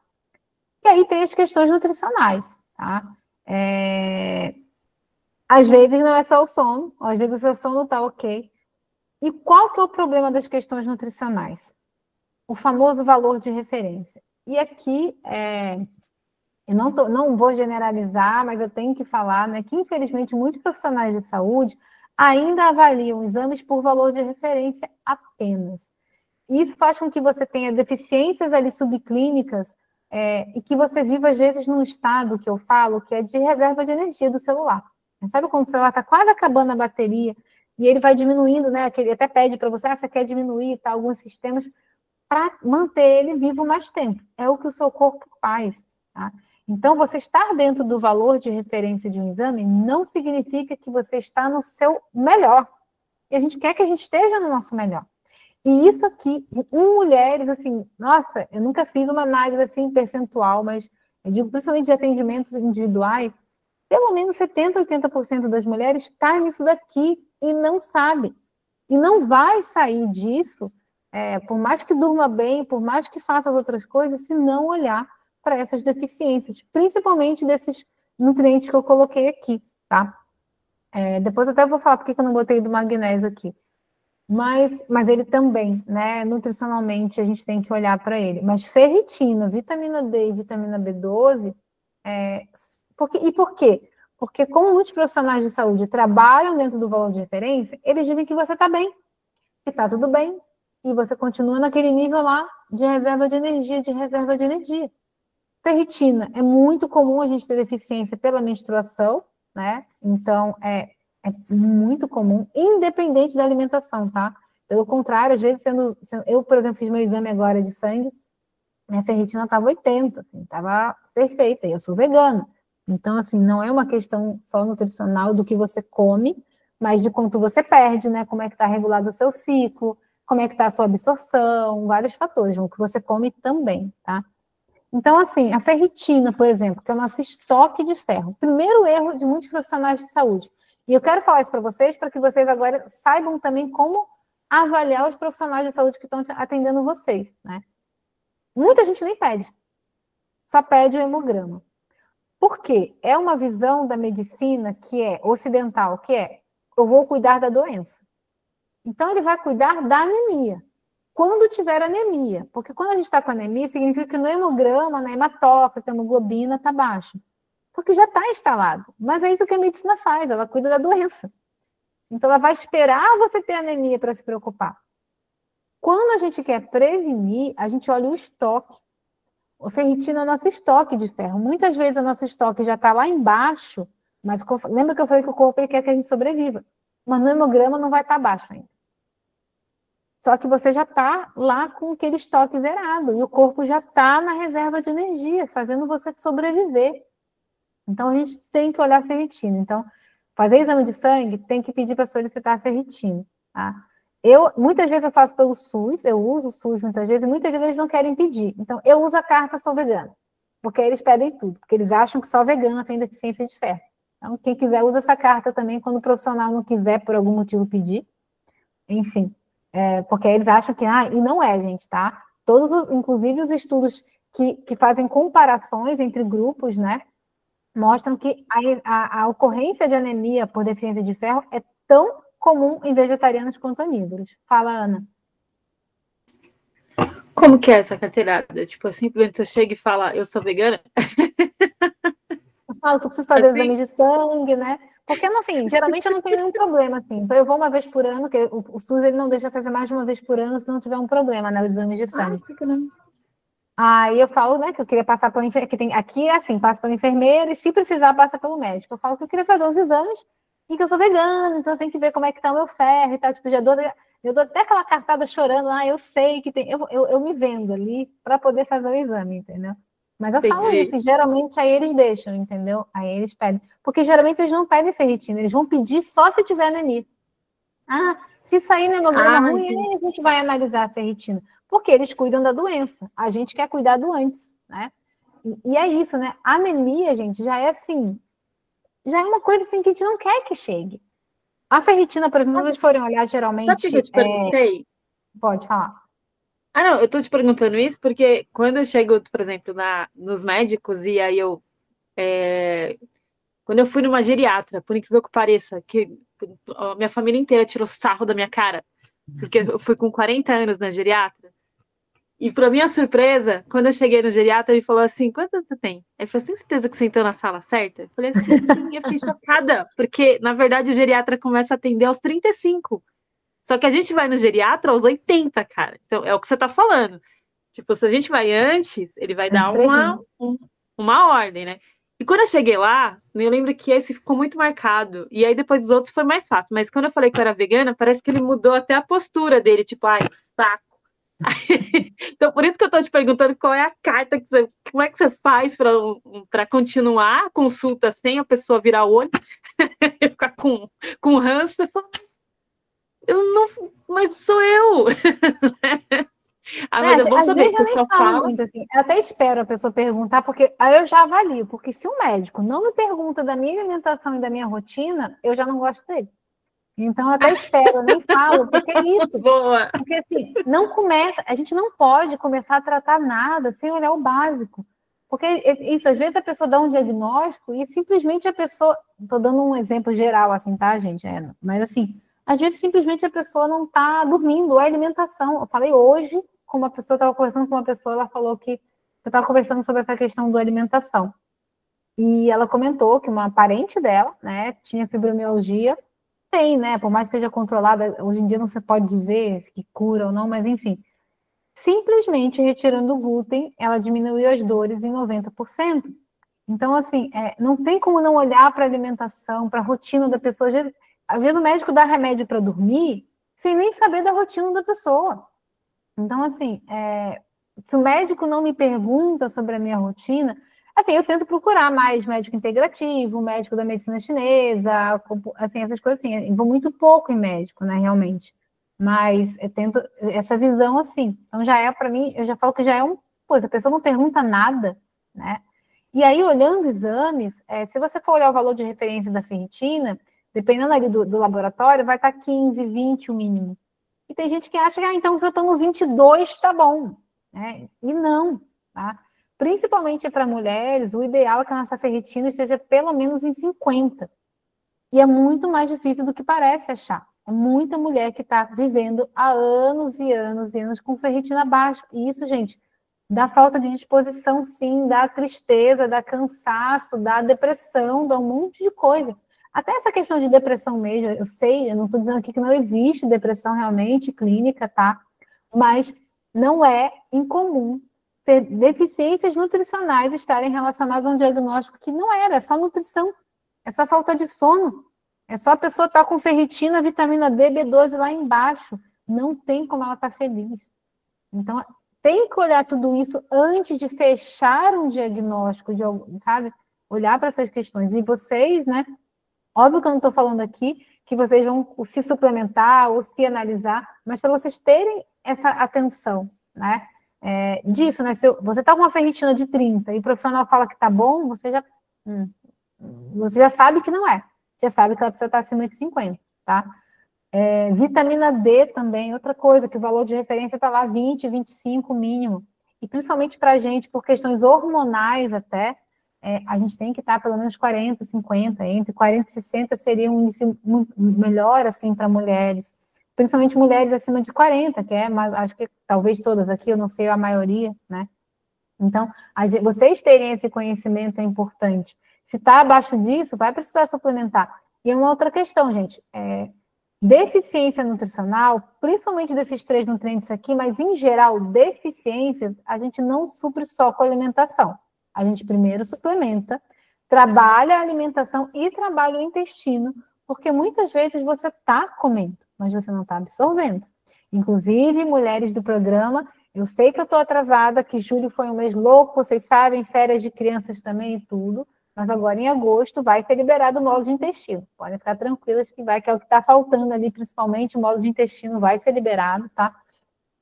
S1: E aí tem as questões nutricionais, tá? Às vezes não é só o sono, às vezes o seu sono está ok. E qual que é o problema das questões nutricionais? O famoso valor de referência. E aqui, eu não vou generalizar, mas eu tenho que falar, né, que infelizmente muitos profissionais de saúde ainda avaliam exames por valor de referência apenas. E isso faz com que você tenha deficiências ali subclínicas e que você viva, às vezes, num estado que eu falo, que é de reserva de energia do celular. Sabe quando o celular está quase acabando a bateria e ele vai diminuindo, né? Ele até pede para você, você quer diminuir, tá, alguns sistemas, para manter ele vivo mais tempo. É o que o seu corpo faz, tá? Então, você estar dentro do valor de referência de um exame não significa que você está no seu melhor. E a gente quer que a gente esteja no nosso melhor. E isso aqui, em mulheres, assim, nossa, eu nunca fiz uma análise assim percentual, mas eu digo principalmente de atendimentos individuais, pelo menos 70%, 80% das mulheres está nisso daqui e não sabe. E não vai sair disso, por mais que durma bem, por mais que faça as outras coisas, se não olhar para essas deficiências, principalmente desses nutrientes que eu coloquei aqui, tá? Depois eu até vou falar porque eu não botei do magnésio aqui. Mas ele também, né, nutricionalmente, a gente tem que olhar para ele. Mas ferritina, vitamina D e vitamina B12, e por quê? Porque como muitos profissionais de saúde trabalham dentro do valor de referência, eles dizem que você está bem, que está tudo bem, e você continua naquele nível lá de reserva de energia, Ferritina, é muito comum a gente ter deficiência pela menstruação, né? Então, é muito comum, independente da alimentação, tá? Pelo contrário, às vezes, eu, por exemplo, fiz meu exame agora de sangue, minha ferritina estava 80, assim, estava perfeita, e eu sou vegana. Então, assim, não é uma questão só nutricional do que você come, mas de quanto você perde, né? Como é que está regulado o seu ciclo, como é que está a sua absorção, vários fatores, o que você come também, tá? Então, assim, a ferritina, por exemplo, que é o nosso estoque de ferro. Primeiro erro de muitos profissionais de saúde. E eu quero falar isso para que vocês agora saibam também como avaliar os profissionais de saúde que estão atendendo vocês, né? Muita gente nem pede. Só pede o hemograma. Por quê? É uma visão da medicina que é ocidental, que é, eu vou cuidar da doença. Então, ele vai cuidar da anemia. Quando tiver anemia, porque quando a gente está com anemia, significa que no hemograma, na hematócrita, a hemoglobina está baixa. Porque já está instalado. Mas é isso que a medicina faz, ela cuida da doença. Então, ela vai esperar você ter anemia para se preocupar. Quando a gente quer prevenir, a gente olha o estoque. O ferritina é o nosso estoque de ferro. Muitas vezes o nosso estoque já está lá embaixo, mas lembra que eu falei que o corpo ele quer que a gente sobreviva. Mas no hemograma não vai estar baixo ainda. Só que você já está lá com aquele estoque zerado, e o corpo já está na reserva de energia, fazendo você sobreviver. Então, a gente tem que olhar a ferritina. Então, fazer exame de sangue, tem que pedir para solicitar a ferritina. Tá? Muitas vezes eu faço pelo SUS, eu uso o SUS muitas vezes, e muitas vezes eles não querem pedir. Então, eu uso a carta Sou Vegana, porque eles pedem tudo, porque eles acham que só vegana tem deficiência de ferro. Então, quem quiser, usa essa carta também, quando o profissional não quiser, por algum motivo, pedir. Enfim, porque eles acham que... e não é, gente, tá? Inclusive os estudos que fazem comparações entre grupos, né, mostram que a ocorrência de anemia por deficiência de ferro é tão comum em vegetarianos quanto onívoros. Fala, Ana.
S2: Como que é essa carteirada? Tipo, simplesmente você chega e fala, eu sou vegana?
S1: Eu falo que eu preciso fazer o exame de sangue, né? Porque, assim, geralmente eu não tenho nenhum problema, assim. Então, eu vou uma vez por ano, que o SUS ele não deixa fazer mais de uma vez por ano se não tiver um problema, né? O exame de sangue.
S2: Por que não?
S1: Aí eu falo, né, que eu queria passar pela enfermeira, aqui é assim, passa pela enfermeira e se precisar passa pelo médico. Eu falo que eu queria fazer os exames e que eu sou vegana, então tem que ver como é que tá o meu ferro e tal, tipo, eu dou até aquela cartada chorando, eu sei que tem, eu me vendo ali para poder fazer o exame, entendeu? Mas eu falo isso, e geralmente aí eles deixam, entendeu? Aí eles pedem, porque geralmente eles não pedem ferritina, eles vão pedir só se tiver anemia. Se sair no hemograma ruim, aí a gente vai analisar a ferritina. Porque eles cuidam da doença. A gente quer cuidar do antes, né? E é isso, né? A anemia, gente, já é assim... Já é uma coisa assim que a gente não quer que chegue. A ferritina, por exemplo, se vocês forem olhar, geralmente...
S2: Sabe o que eu te perguntei?
S1: Pode falar.
S2: Não, eu tô te perguntando isso porque quando eu chego, por exemplo, nos médicos e aí quando eu fui numa geriatra, por incrível que pareça, que a minha família inteira tirou sarro da minha cara, porque eu fui com 40 anos na geriatra, e para minha surpresa, quando eu cheguei no geriatra, ele falou assim, quantos anos você tem? Ele falou, tem certeza que você entrou na sala certa? Eu falei assim, sim, eu fiquei chocada, porque, na verdade, o geriatra começa a atender aos 35, só que a gente vai no geriatra aos 80, cara, então é o que você tá falando. Tipo, se a gente vai antes, ele vai dar uma ordem, né? E quando eu cheguei lá, eu lembro que esse ficou muito marcado. E aí depois os outros foi mais fácil. Mas quando eu falei que eu era vegana, parece que ele mudou até a postura dele. Tipo, ai, saco. Então, por isso que eu tô te perguntando qual é a carta que você... Como é que você faz para continuar a consulta sem a pessoa virar o olho? E ficar com ranço. Você fala, eu não... Mas sou eu! Mas é bom saber
S1: que eu nem falo muito, assim. Eu até espero a pessoa perguntar, porque aí eu já avalio. Porque se o médico não me pergunta da minha alimentação e da minha rotina, eu já não gosto dele. Então, eu até espero, eu nem falo, porque é isso.
S2: Boa.
S1: Porque, assim, a gente não pode começar a tratar nada sem olhar o básico. Porque isso, às vezes a pessoa dá um diagnóstico e simplesmente a pessoa... Estou dando um exemplo geral, assim, tá, gente? Mas, assim, às vezes simplesmente a pessoa não está dormindo, é alimentação. Eu falei hoje com uma pessoa, estava conversando com uma pessoa, ela falou que... Eu estava conversando sobre essa questão da alimentação. E ela comentou que uma parente dela, né, tinha fibromialgia. Tem, né? Por mais que seja controlada, hoje em dia não se pode dizer que cura ou não, mas enfim. Simplesmente retirando o glúten, ela diminuiu as dores em 90%. Então, assim, não tem como não olhar para a alimentação, para a rotina da pessoa. Às vezes o médico dá remédio para dormir sem nem saber da rotina da pessoa. Então, assim, se o médico não me pergunta sobre a minha rotina... Assim, eu tento procurar mais médico integrativo, médico da medicina chinesa, assim, essas coisas assim. Eu vou muito pouco em médico, né, realmente. Mas eu tento essa visão assim. Então, já é, para mim, eu já falo que já é a pessoa não pergunta nada, né? E aí, olhando exames, se você for olhar o valor de referência da ferritina, dependendo ali do laboratório, vai estar 15, 20 o mínimo. E tem gente que acha que, então, se eu estou no 22, tá bom. Né? E não, tá? Principalmente para mulheres, o ideal é que a nossa ferritina esteja pelo menos em 50. E é muito mais difícil do que parece achar. É muita mulher que está vivendo há anos e anos e anos com ferritina baixa. E isso, gente, dá falta de disposição, sim, dá tristeza, dá cansaço, dá depressão, dá um monte de coisa. Até essa questão de depressão mesmo, eu sei, eu não estou dizendo aqui que não existe depressão realmente clínica, tá? Mas não é incomum ter deficiências nutricionais estarem relacionadas a um diagnóstico que não era, é só nutrição, é só falta de sono, é só a pessoa estar com ferritina, vitamina D, B12 lá embaixo, não tem como ela estar feliz. Então, tem que olhar tudo isso antes de fechar um diagnóstico, sabe? Olhar para essas questões. E vocês, né? Óbvio que eu não estou falando aqui que vocês vão se suplementar ou se analisar, mas para vocês terem essa atenção, né? Disso, né? Se você está com uma ferritina de 30 e o profissional fala que está bom, você já sabe que não é. Você sabe que ela precisa estar acima de 50, tá? Vitamina D também, outra coisa, que o valor de referência está lá 20, 25 mínimo. E principalmente para a gente, por questões hormonais até, a gente tem que estar pelo menos 40, 50, entre 40 e 60 seria um índice melhor, assim, para mulheres. Principalmente mulheres acima de 40, que mas acho que talvez todas aqui, eu não sei a maioria, né? Então, vocês terem esse conhecimento é importante. Se está abaixo disso, vai precisar suplementar. E uma outra questão, gente, deficiência nutricional, principalmente desses 3 nutrientes aqui, mas em geral, deficiências, a gente não supre só com alimentação. A gente primeiro suplementa, trabalha a alimentação e trabalha o intestino, porque muitas vezes você está comendo, mas você não está absorvendo. Inclusive, mulheres do programa, eu sei que eu estou atrasada, que julho foi um mês louco, vocês sabem, férias de crianças também e tudo, mas agora em agosto vai ser liberado o módulo de intestino. Podem ficar tranquilas que vai, que é o que está faltando ali, principalmente, o módulo de intestino vai ser liberado, tá?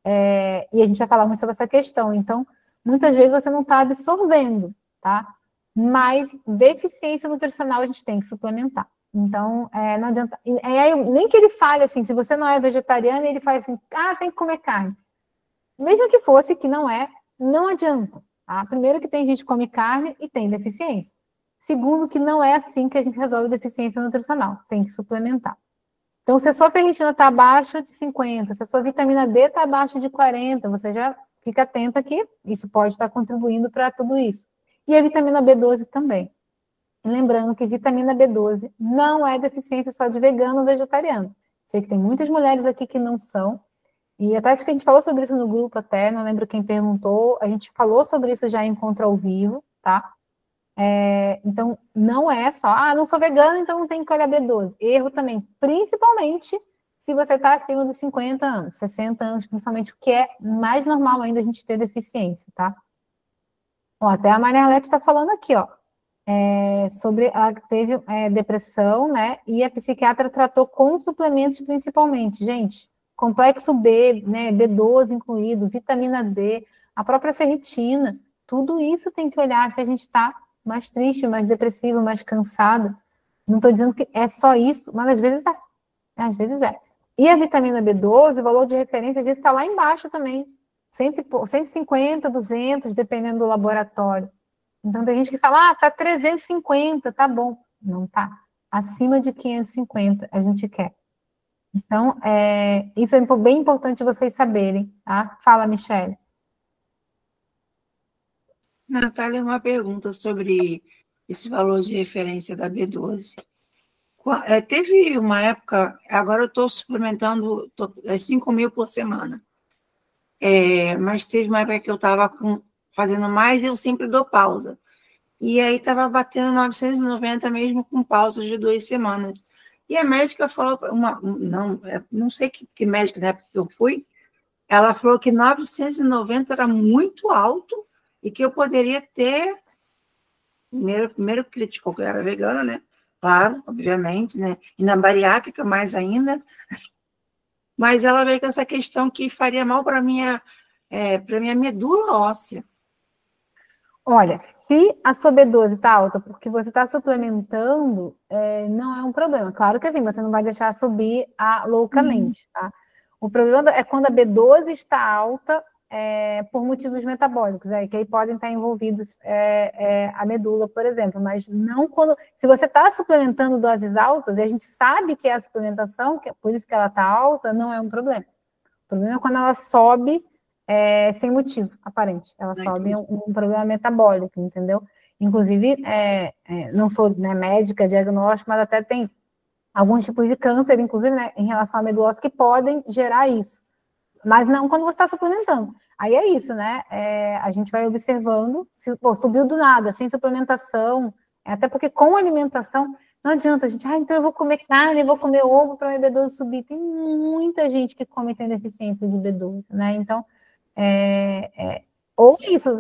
S1: E a gente vai falar muito sobre essa questão. Então, muitas vezes você não está absorvendo, tá? Mas deficiência nutricional a gente tem que suplementar. Então, não adianta. Nem que ele fale assim, se você não é vegetariano, ele faz assim, tem que comer carne. Mesmo que fosse que não não adianta. Tá? Primeiro que tem gente que come carne e tem deficiência. Segundo, que não é assim que a gente resolve deficiência nutricional. Tem que suplementar. Então, se a sua ferritina está abaixo de 50, se a sua vitamina D está abaixo de 40, você já fica atenta que isso pode estar contribuindo para tudo isso. E a vitamina B12 também. E lembrando que vitamina B12 não é deficiência só de vegano ou vegetariano. Sei que tem muitas mulheres aqui que não são. E até acho que a gente falou sobre isso no grupo até, não lembro quem perguntou. A gente falou sobre isso já em Encontro ao Vivo, tá? Então, não é só, não sou vegana, então não tem que olhar B12. Erro também, principalmente se você está acima dos 50 anos, 60 anos, principalmente, o que é mais normal ainda a gente ter deficiência, tá? Até a Maria Arlete está falando aqui, sobre ela teve depressão, né? E a psiquiatra tratou com suplementos principalmente, gente. Complexo B, né? B12 incluído, vitamina D, a própria ferritina, tudo isso tem que olhar se a gente está mais triste, mais depressivo, mais cansado. Não estou dizendo que é só isso, mas às vezes é. Às vezes é. E a vitamina B12, o valor de referência disso está lá embaixo também. 150, 200, dependendo do laboratório. Então, tem gente que fala, tá 350, tá bom. Não tá. Acima de 550 a gente quer. Então, isso é bem importante vocês saberem, tá? Fala, Michele.
S3: Natália, uma pergunta sobre esse valor de referência da B12. Teve uma época, agora eu estou suplementando 5 mil por semana, mas teve uma época que eu estava fazendo mais e eu sempre dou pausa. E aí estava batendo 990 mesmo com pausas de 2 semanas. E a médica falou, não sei que médica na época que eu fui, ela falou que 990 era muito alto e que eu poderia ter... Primeiro criticou que eu era vegana, né? Claro, obviamente, né? E na bariátrica, mais ainda. Mas ela veio com essa questão que faria mal para minha medula óssea.
S1: Olha, se a sua B12 está alta porque você está suplementando, não é um problema. Claro que assim, você não vai deixar subir loucamente, tá? O problema é quando a B12 está alta por motivos metabólicos, que aí podem estar envolvidos a medula, por exemplo, mas não quando... Se você está suplementando doses altas, e a gente sabe que é a suplementação, que é por isso que ela está alta, não é um problema. O problema é quando ela sobe sem motivo aparente. Ela sobe um problema metabólico, entendeu? Inclusive, não sou, né, médica, diagnóstico, mas até tem alguns tipos de câncer, inclusive, né, em relação à medulose, que podem gerar isso. Mas não quando você está suplementando. Aí é isso, né? A gente vai observando, se subiu do nada, sem suplementação, até porque com alimentação, não adianta a gente, então eu vou comer carne, vou comer ovo para o B12 subir. Tem muita gente que come e tem deficiência de B12, né? Então, ou isso,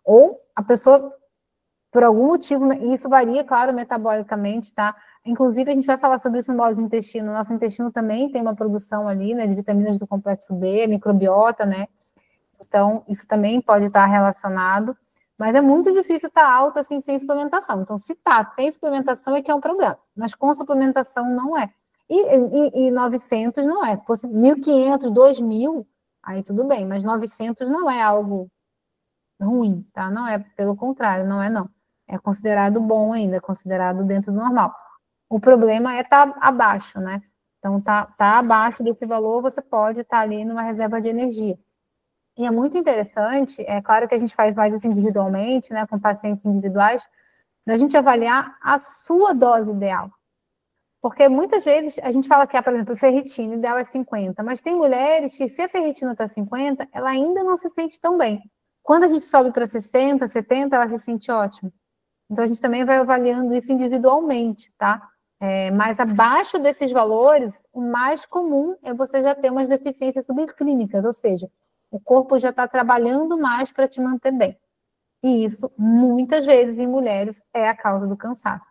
S1: ou a pessoa, por algum motivo, e isso varia, claro, metabolicamente, tá? Inclusive, a gente vai falar sobre isso no modo de intestino. Nosso intestino também tem uma produção ali, né, de vitaminas do complexo B, microbiota, né? Então, isso também pode estar relacionado, mas é muito difícil estar alto assim sem suplementação. Então, se está sem suplementação é que é um problema, mas com suplementação não é. E 900 não é. Se fosse 1.500, 2.000, aí tudo bem, mas 900 não é algo ruim, tá? Não é, pelo contrário, não é não. É considerado bom ainda, é considerado dentro do normal. O problema é estar abaixo, né? Então, tá abaixo desse valor, você pode estar ali numa reserva de energia. E é muito interessante, é claro que a gente faz mais isso individualmente, né, com pacientes individuais, da gente avaliar a sua dose ideal. Porque muitas vezes a gente fala que, por exemplo, ferritina ideal é 50, mas tem mulheres que, se a ferritina está 50, ela ainda não se sente tão bem. Quando a gente sobe para 60, 70, ela se sente ótima. Então, a gente também vai avaliando isso individualmente, tá? Mas abaixo desses valores, o mais comum é você já ter umas deficiências subclínicas, ou seja, o corpo já está trabalhando mais para te manter bem. E isso, muitas vezes, em mulheres, é a causa do cansaço.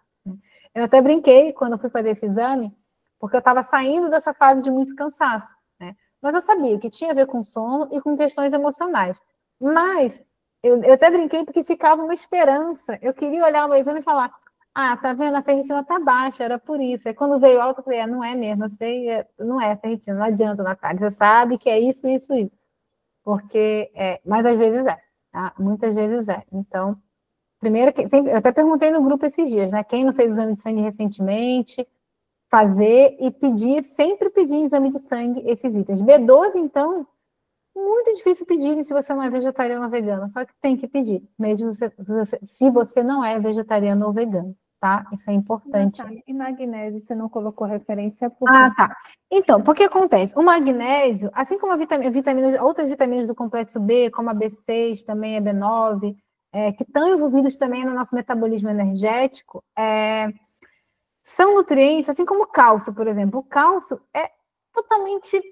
S1: Eu até brinquei quando eu fui fazer esse exame, porque eu estava saindo dessa fase de muito cansaço, né? Mas eu sabia que tinha a ver com sono e com questões emocionais. Mas eu até brinquei porque ficava uma esperança. Eu queria olhar o meu exame e falar, tá vendo, a ferritina tá baixa, era por isso. Aí quando veio alta, eu falei, não é mesmo, eu sei, não é ferritina, não adianta, Natália, você sabe que é isso, isso, isso. Porque, mas às vezes tá? Muitas vezes é. Então, primeiro, eu até perguntei no grupo esses dias, né? Quem não fez exame de sangue recentemente, fazer e pedir, sempre pedir em exame de sangue esses itens. B12, então, muito difícil pedir se você não é vegetariano ou vegano, só que tem que pedir, mesmo se você não é vegetariano ou vegano, tá? Isso é importante.
S4: Natália, e magnésio, você não colocou referência por
S1: tá. Então, o que acontece? O magnésio, assim como outras vitaminas do complexo B, como a B6, também a B9, que estão envolvidos também no nosso metabolismo energético, são nutrientes, assim como o cálcio, por exemplo. O cálcio é totalmente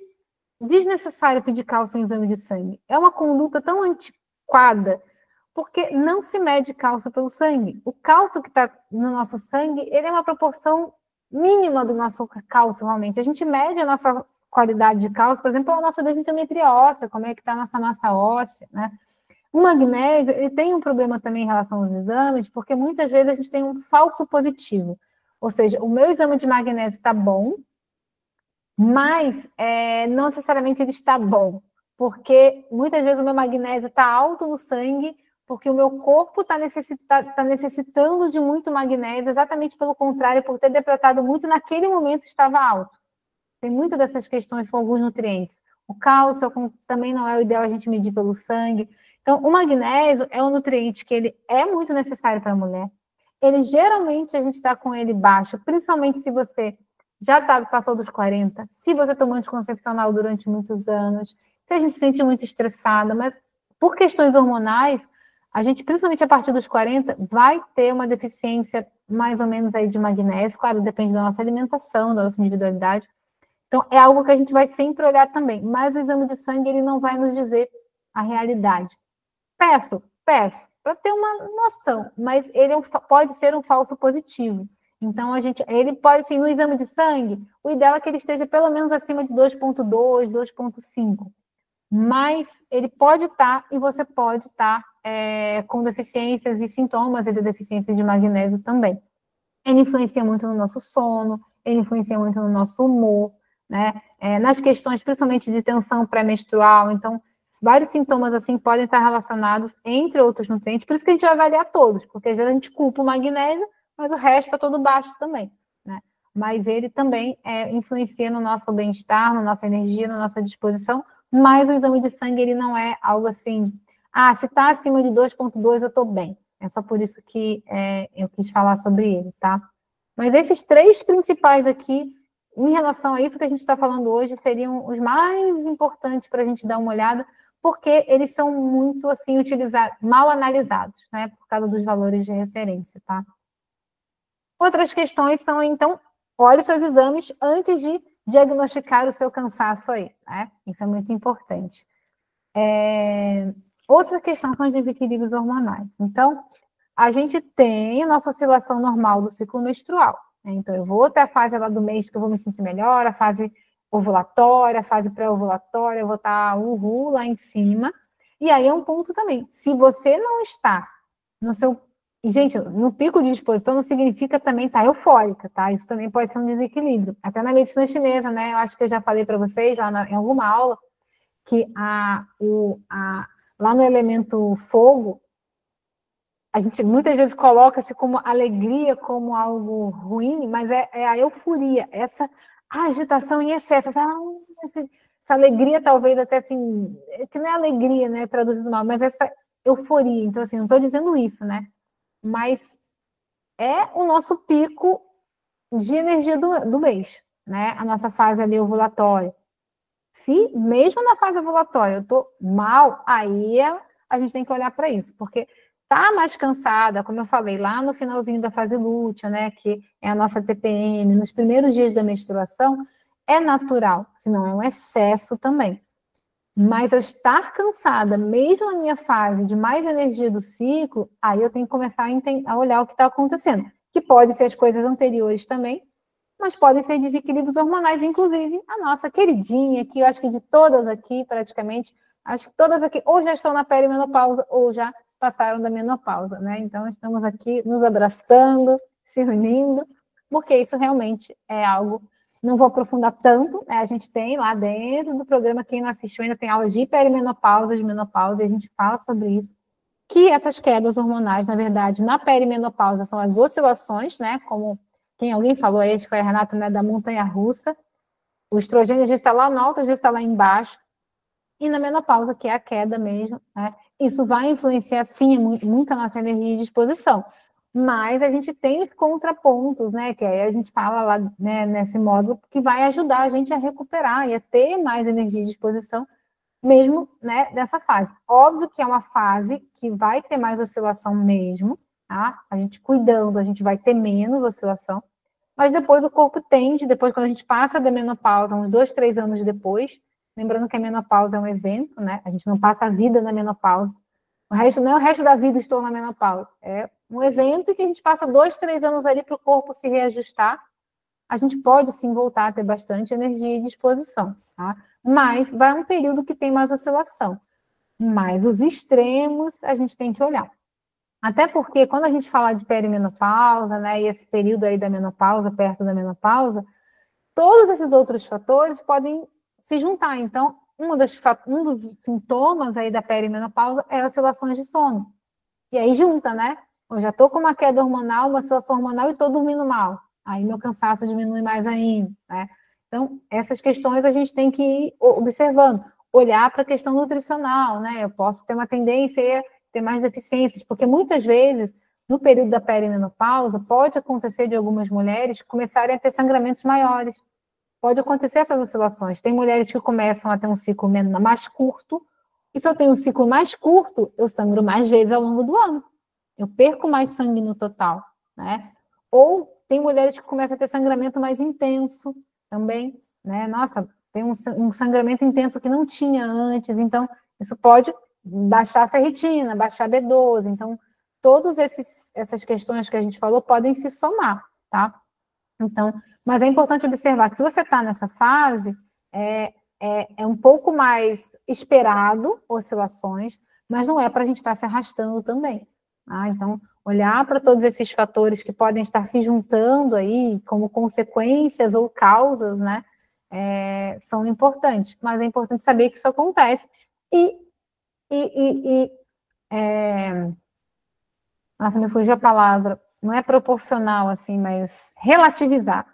S1: desnecessário pedir cálcio em exame de sangue. É uma conduta tão antiquada, porque não se mede cálcio pelo sangue. O cálcio que está no nosso sangue, ele é uma proporção mínima do nosso cálcio, realmente. A gente mede a nossa qualidade de cálcio, por exemplo, a nossa densitometria óssea, como é que está a nossa massa óssea, né? O magnésio, ele tem um problema também em relação aos exames, porque muitas vezes a gente tem um falso positivo. Ou seja, o meu exame de magnésio está bom, mas não necessariamente ele está bom, porque muitas vezes o meu magnésio está alto no sangue, porque o meu corpo está necessitando de muito magnésio, exatamente pelo contrário, por ter depletado muito, naquele momento estava alto. Tem muitas dessas questões com alguns nutrientes. O cálcio também não é o ideal a gente medir pelo sangue. Então, o magnésio é um nutriente que ele é muito necessário para a mulher. Ele, geralmente, a gente está com ele baixo, principalmente se você já passou dos 40, se você tomou anticoncepcional durante muitos anos, se a gente se sente muito estressada, mas por questões hormonais, a gente, principalmente a partir dos 40, vai ter uma deficiência mais ou menos aí de magnésio, claro, depende da nossa alimentação, da nossa individualidade. Então, é algo que a gente vai sempre olhar também, mas o exame de sangue, ele não vai nos dizer a realidade. Peço, para ter uma noção, mas ele pode ser um falso positivo. Então, ele pode, sim, no exame de sangue, o ideal é que ele esteja pelo menos acima de 2,2, 2,5. Mas ele pode estar, e você pode estar com deficiências e sintomas de deficiência de magnésio também. Ele influencia muito no nosso sono, ele influencia muito no nosso humor, né? Nas questões, principalmente de tensão pré-menstrual. Então, vários sintomas assim podem estar relacionados, entre outros nutrientes, por isso que a gente vai avaliar todos, porque às vezes a gente culpa o magnésio, mas o resto está todo baixo também, né? Mas ele também influencia no nosso bem-estar, na nossa energia, na nossa disposição, mas o exame de sangue, ele não é algo assim, se está acima de 2,2 eu estou bem. É só por isso que eu quis falar sobre ele, tá? Mas esses 3 principais aqui, em relação a isso que a gente está falando hoje, seriam os mais importantes para a gente dar uma olhada, porque eles são muito, assim, utilizados, mal analisados, né? Por causa dos valores de referência, tá? Outras questões são, então, olhe seus exames antes de diagnosticar o seu cansaço aí, né? Isso é muito importante. Outra questão são os desequilíbrios hormonais. Então, a gente tem a nossa oscilação normal do ciclo menstrual, né? Então, eu vou até a fase lá do mês que eu vou me sentir melhor, a fase ovulatória, a fase pré-ovulatória, eu vou estar lá em cima. E aí é um ponto também. Se você não está no seu... E, gente, no pico de disposição não significa também estar eufórica, tá? Isso também pode ser um desequilíbrio. Até na medicina chinesa, né? Eu acho que eu já falei para vocês lá em alguma aula que lá no elemento fogo, a gente muitas vezes coloca-se como alegria, como algo ruim, mas é a euforia, essa agitação em excesso, essa alegria talvez até assim, que não é alegria, né, traduzido mal, mas essa euforia. Então, assim, não estou dizendo isso, né? Mas é o nosso pico de energia do mês, né? A nossa fase ali ovulatória. Se mesmo na fase ovulatória eu estou mal, aí a gente tem que olhar para isso, porque tá mais cansada, como eu falei, lá no finalzinho da fase lútea, né, que é a nossa TPM, nos primeiros dias da menstruação, é natural, senão é um excesso também. Mas eu estar cansada, mesmo na minha fase de mais energia do ciclo, aí eu tenho que começar a olhar o que está acontecendo, que pode ser as coisas anteriores também, mas podem ser desequilíbrios hormonais, inclusive a nossa queridinha, que eu acho que de todas aqui, praticamente, acho que todas aqui ou já estão na perimenopausa ou já passaram da menopausa, né? Então, estamos aqui nos abraçando, se unindo, porque isso realmente é algo... Não vou aprofundar tanto, né? A gente tem lá dentro do programa, quem não assistiu ainda tem aula de perimenopausa, de menopausa, e a gente fala sobre isso, que essas quedas hormonais, na verdade, na perimenopausa são as oscilações, né? Como alguém falou aí, acho que foi a Renata, né, da montanha-russa. O estrogênio às vezes está lá no alto, às vezes está lá embaixo. E na menopausa, que é a queda mesmo, né? Isso vai influenciar, sim, muito a nossa energia e disposição. Mas a gente tem os contrapontos, né? Que aí a gente fala lá, né, nesse módulo, que vai ajudar a gente a recuperar e a ter mais energia e disposição, mesmo, né, dessa fase. Óbvio que é uma fase que vai ter mais oscilação mesmo, tá? A gente cuidando, a gente vai ter menos oscilação, mas depois o corpo tende, depois quando a gente passa da menopausa, uns 2, 3 anos depois, lembrando que a menopausa é um evento, né? A gente não passa a vida na menopausa. O resto não é o resto da vida estou na menopausa. É um evento que a gente passa 2, 3 anos ali para o corpo se reajustar. A gente pode sim voltar a ter bastante energia e disposição, tá? Mas vai um período que tem mais oscilação. Mas os extremos a gente tem que olhar. Até porque quando a gente fala de perimenopausa, né, e esse período aí da menopausa, perto da menopausa, todos esses outros fatores podem se juntar. Então, um dos sintomas aí da perimenopausa é oscilações de sono. E aí junta, né? Eu já estou com uma queda hormonal, uma oscilação hormonal e estou dormindo mal. Aí meu cansaço diminui mais ainda, né? Então, essas questões a gente tem que ir observando. Olhar para a questão nutricional, né? Eu posso ter uma tendência a ter mais deficiências, porque muitas vezes, no período da perimenopausa, pode acontecer de algumas mulheres começarem a ter sangramentos maiores. Pode acontecer essas oscilações. Tem mulheres que começam a ter um ciclo mais curto, e se eu tenho um ciclo mais curto, eu sangro mais vezes ao longo do ano. Eu perco mais sangue no total, né? Ou tem mulheres que começam a ter sangramento mais intenso também, né? Nossa, tem um sangramento intenso que não tinha antes, então isso pode baixar a ferritina, baixar a B12. Então, todas essas questões que a gente falou podem se somar, tá? Então, mas é importante observar que se você está nessa fase, é um pouco mais esperado oscilações, mas não é para a gente estar se arrastando também. Tá? Então, olhar para todos esses fatores que podem estar se juntando aí como consequências ou causas, né, são importantes. Mas é importante saber que isso acontece. Nossa, me fugiu a palavra. Não é proporcional, assim, mas relativizar.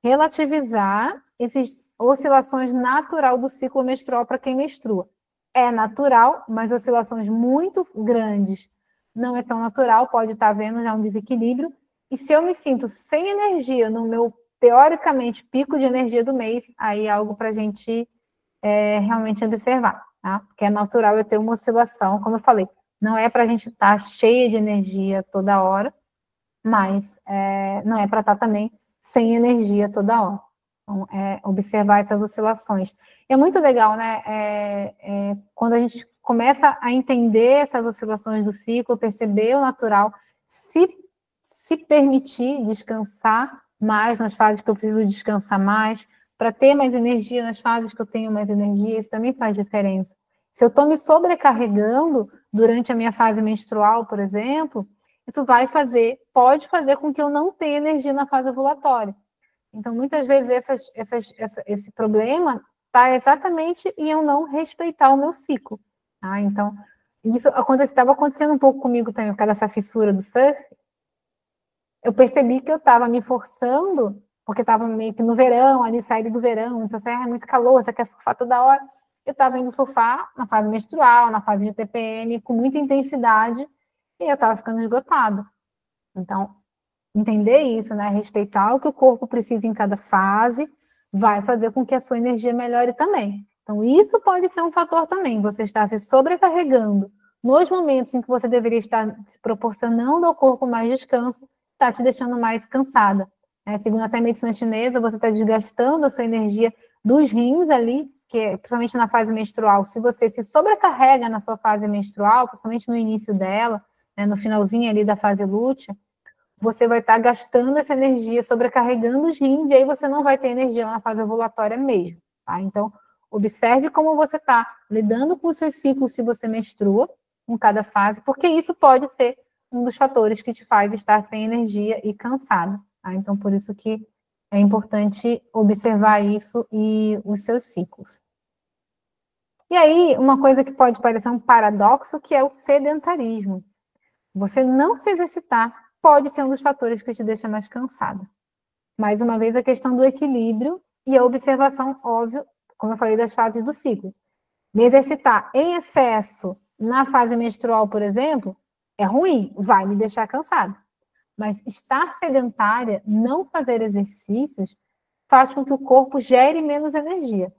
S1: Relativizar essas oscilações natural do ciclo menstrual para quem menstrua. É natural, mas oscilações muito grandes não é tão natural, pode estar havendo já um desequilíbrio. E se eu me sinto sem energia no meu, teoricamente, pico de energia do mês, aí é algo para a gente realmente observar, tá? Porque é natural eu ter uma oscilação, como eu falei, não é para a gente estar cheia de energia toda hora, mas não é para estar também sem energia toda hora. Então, observar essas oscilações. É muito legal, né? Quando a gente começa a entender essas oscilações do ciclo, perceber o natural, se permitir descansar mais nas fases que eu preciso descansar mais, para ter mais energia nas fases que eu tenho mais energia, isso também faz diferença. Se eu estou me sobrecarregando durante a minha fase menstrual, por exemplo, isso pode fazer com que eu não tenha energia na fase ovulatória. Então, muitas vezes, esse problema está exatamente em eu não respeitar o meu ciclo. Tá? Então, isso estava acontecendo um pouco comigo também, por causa dessa fissura do surf. Eu percebi que eu estava me forçando, porque estava meio que no verão, ali saída do verão, então é muito calor, você quer surfar toda hora. Eu estava indo surfar na fase menstrual, na fase de TPM, com muita intensidade, e eu estava ficando esgotada. Então, entender isso, né? Respeitar o que o corpo precisa em cada fase, vai fazer com que a sua energia melhore também. Então, isso pode ser um fator também. Você está se sobrecarregando nos momentos em que você deveria estar se proporcionando ao corpo mais descanso, está te deixando mais cansada. Segundo até a medicina chinesa, você está desgastando a sua energia dos rins ali, que principalmente na fase menstrual. Se você se sobrecarrega na sua fase menstrual, principalmente no início dela, no finalzinho ali da fase lútea, você vai estar gastando essa energia, sobrecarregando os rins, e aí você não vai ter energia na fase ovulatória mesmo, tá? Então, observe como você está lidando com os seus ciclos se você menstrua em cada fase, porque isso pode ser um dos fatores que te faz estar sem energia e cansado, tá? Então, por isso que é importante observar isso e os seus ciclos. E aí, uma coisa que pode parecer um paradoxo, que é o sedentarismo. Você não se exercitar pode ser um dos fatores que te deixa mais cansada. Mais uma vez, a questão do equilíbrio e a observação, óbvio, como eu falei, das fases do ciclo. Me exercitar em excesso na fase menstrual, por exemplo, é ruim, vai me deixar cansada. Mas estar sedentária, não fazer exercícios, faz com que o corpo gere menos energia.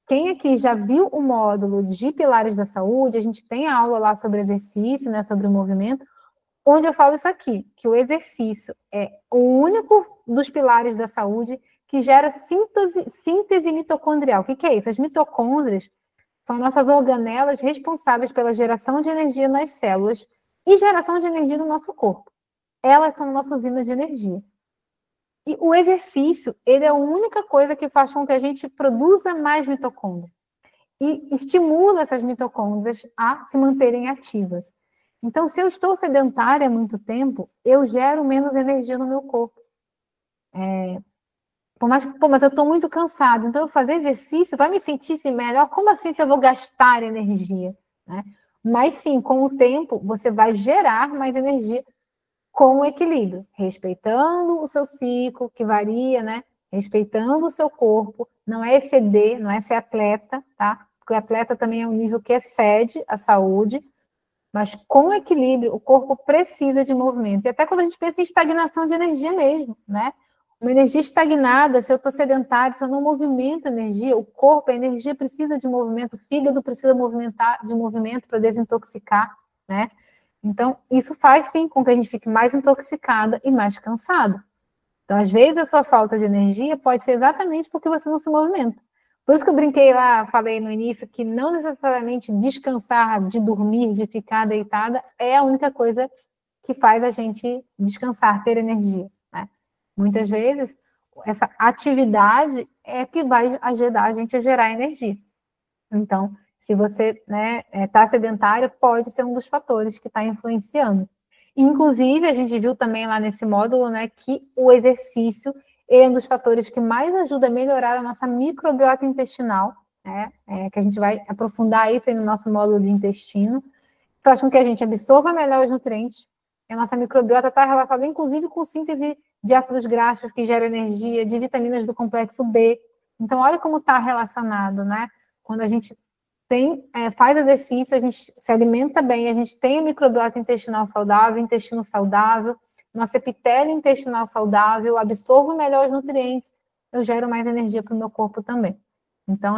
S1: Quem aqui já viu o módulo de Pilares da Saúde, a gente tem a aula lá sobre exercício, né, sobre o movimento, onde eu falo isso aqui, que o exercício é o único dos pilares da saúde que gera síntese mitocondrial. O que é isso? As mitocôndrias são nossas organelas responsáveis pela geração de energia nas células e geração de energia no nosso corpo. Elas são nossas usinas de energia. E o exercício, ele é a única coisa que faz com que a gente produza mais mitocôndrias e estimula essas mitocôndrias a se manterem ativas. Então, se eu estou sedentária há muito tempo, eu gero menos energia no meu corpo. Mas eu estou muito cansada, então eu fazer exercício vai me sentir melhor? Como assim se eu vou gastar energia? Né? Mas sim, com o tempo, você vai gerar mais energia com o equilíbrio, respeitando o seu ciclo, que varia, né? Respeitando o seu corpo, não é exceder, não é ser atleta, tá? Porque o atleta também é um nível que excede a saúde, mas com equilíbrio, o corpo precisa de movimento. E até quando a gente pensa em estagnação de energia mesmo, né? Uma energia estagnada, se eu estou sedentário, se eu não movimento energia, o corpo, a energia precisa de movimento, o fígado precisa de movimento para desintoxicar, né? Então, isso faz sim com que a gente fique mais intoxicada e mais cansada. Então, às vezes, a sua falta de energia pode ser exatamente porque você não se movimenta. Por isso que eu brinquei lá, falei no início, que não necessariamente descansar, de dormir, de ficar deitada, é a única coisa que faz a gente descansar, ter energia. Né? Muitas vezes, essa atividade é que vai ajudar a gente a gerar energia. Então, se você está sedentário, pode ser um dos fatores que está influenciando. Inclusive, a gente viu também lá nesse módulo, né, que o exercício é um dos fatores que mais ajuda a melhorar a nossa microbiota intestinal, né, que a gente vai aprofundar isso aí no nosso módulo de intestino, faz com que a gente absorva melhor os nutrientes. A nossa microbiota está relacionada, inclusive, com síntese de ácidos graxos que geram energia, de vitaminas do complexo B. Então, olha como está relacionado, né? Quando a gente faz exercício, a gente se alimenta bem, a gente tem a microbiota intestinal saudável, intestino saudável, nosso epitélio intestinal saudável, absorvo melhor os nutrientes, eu gero mais energia para o meu corpo também. Então,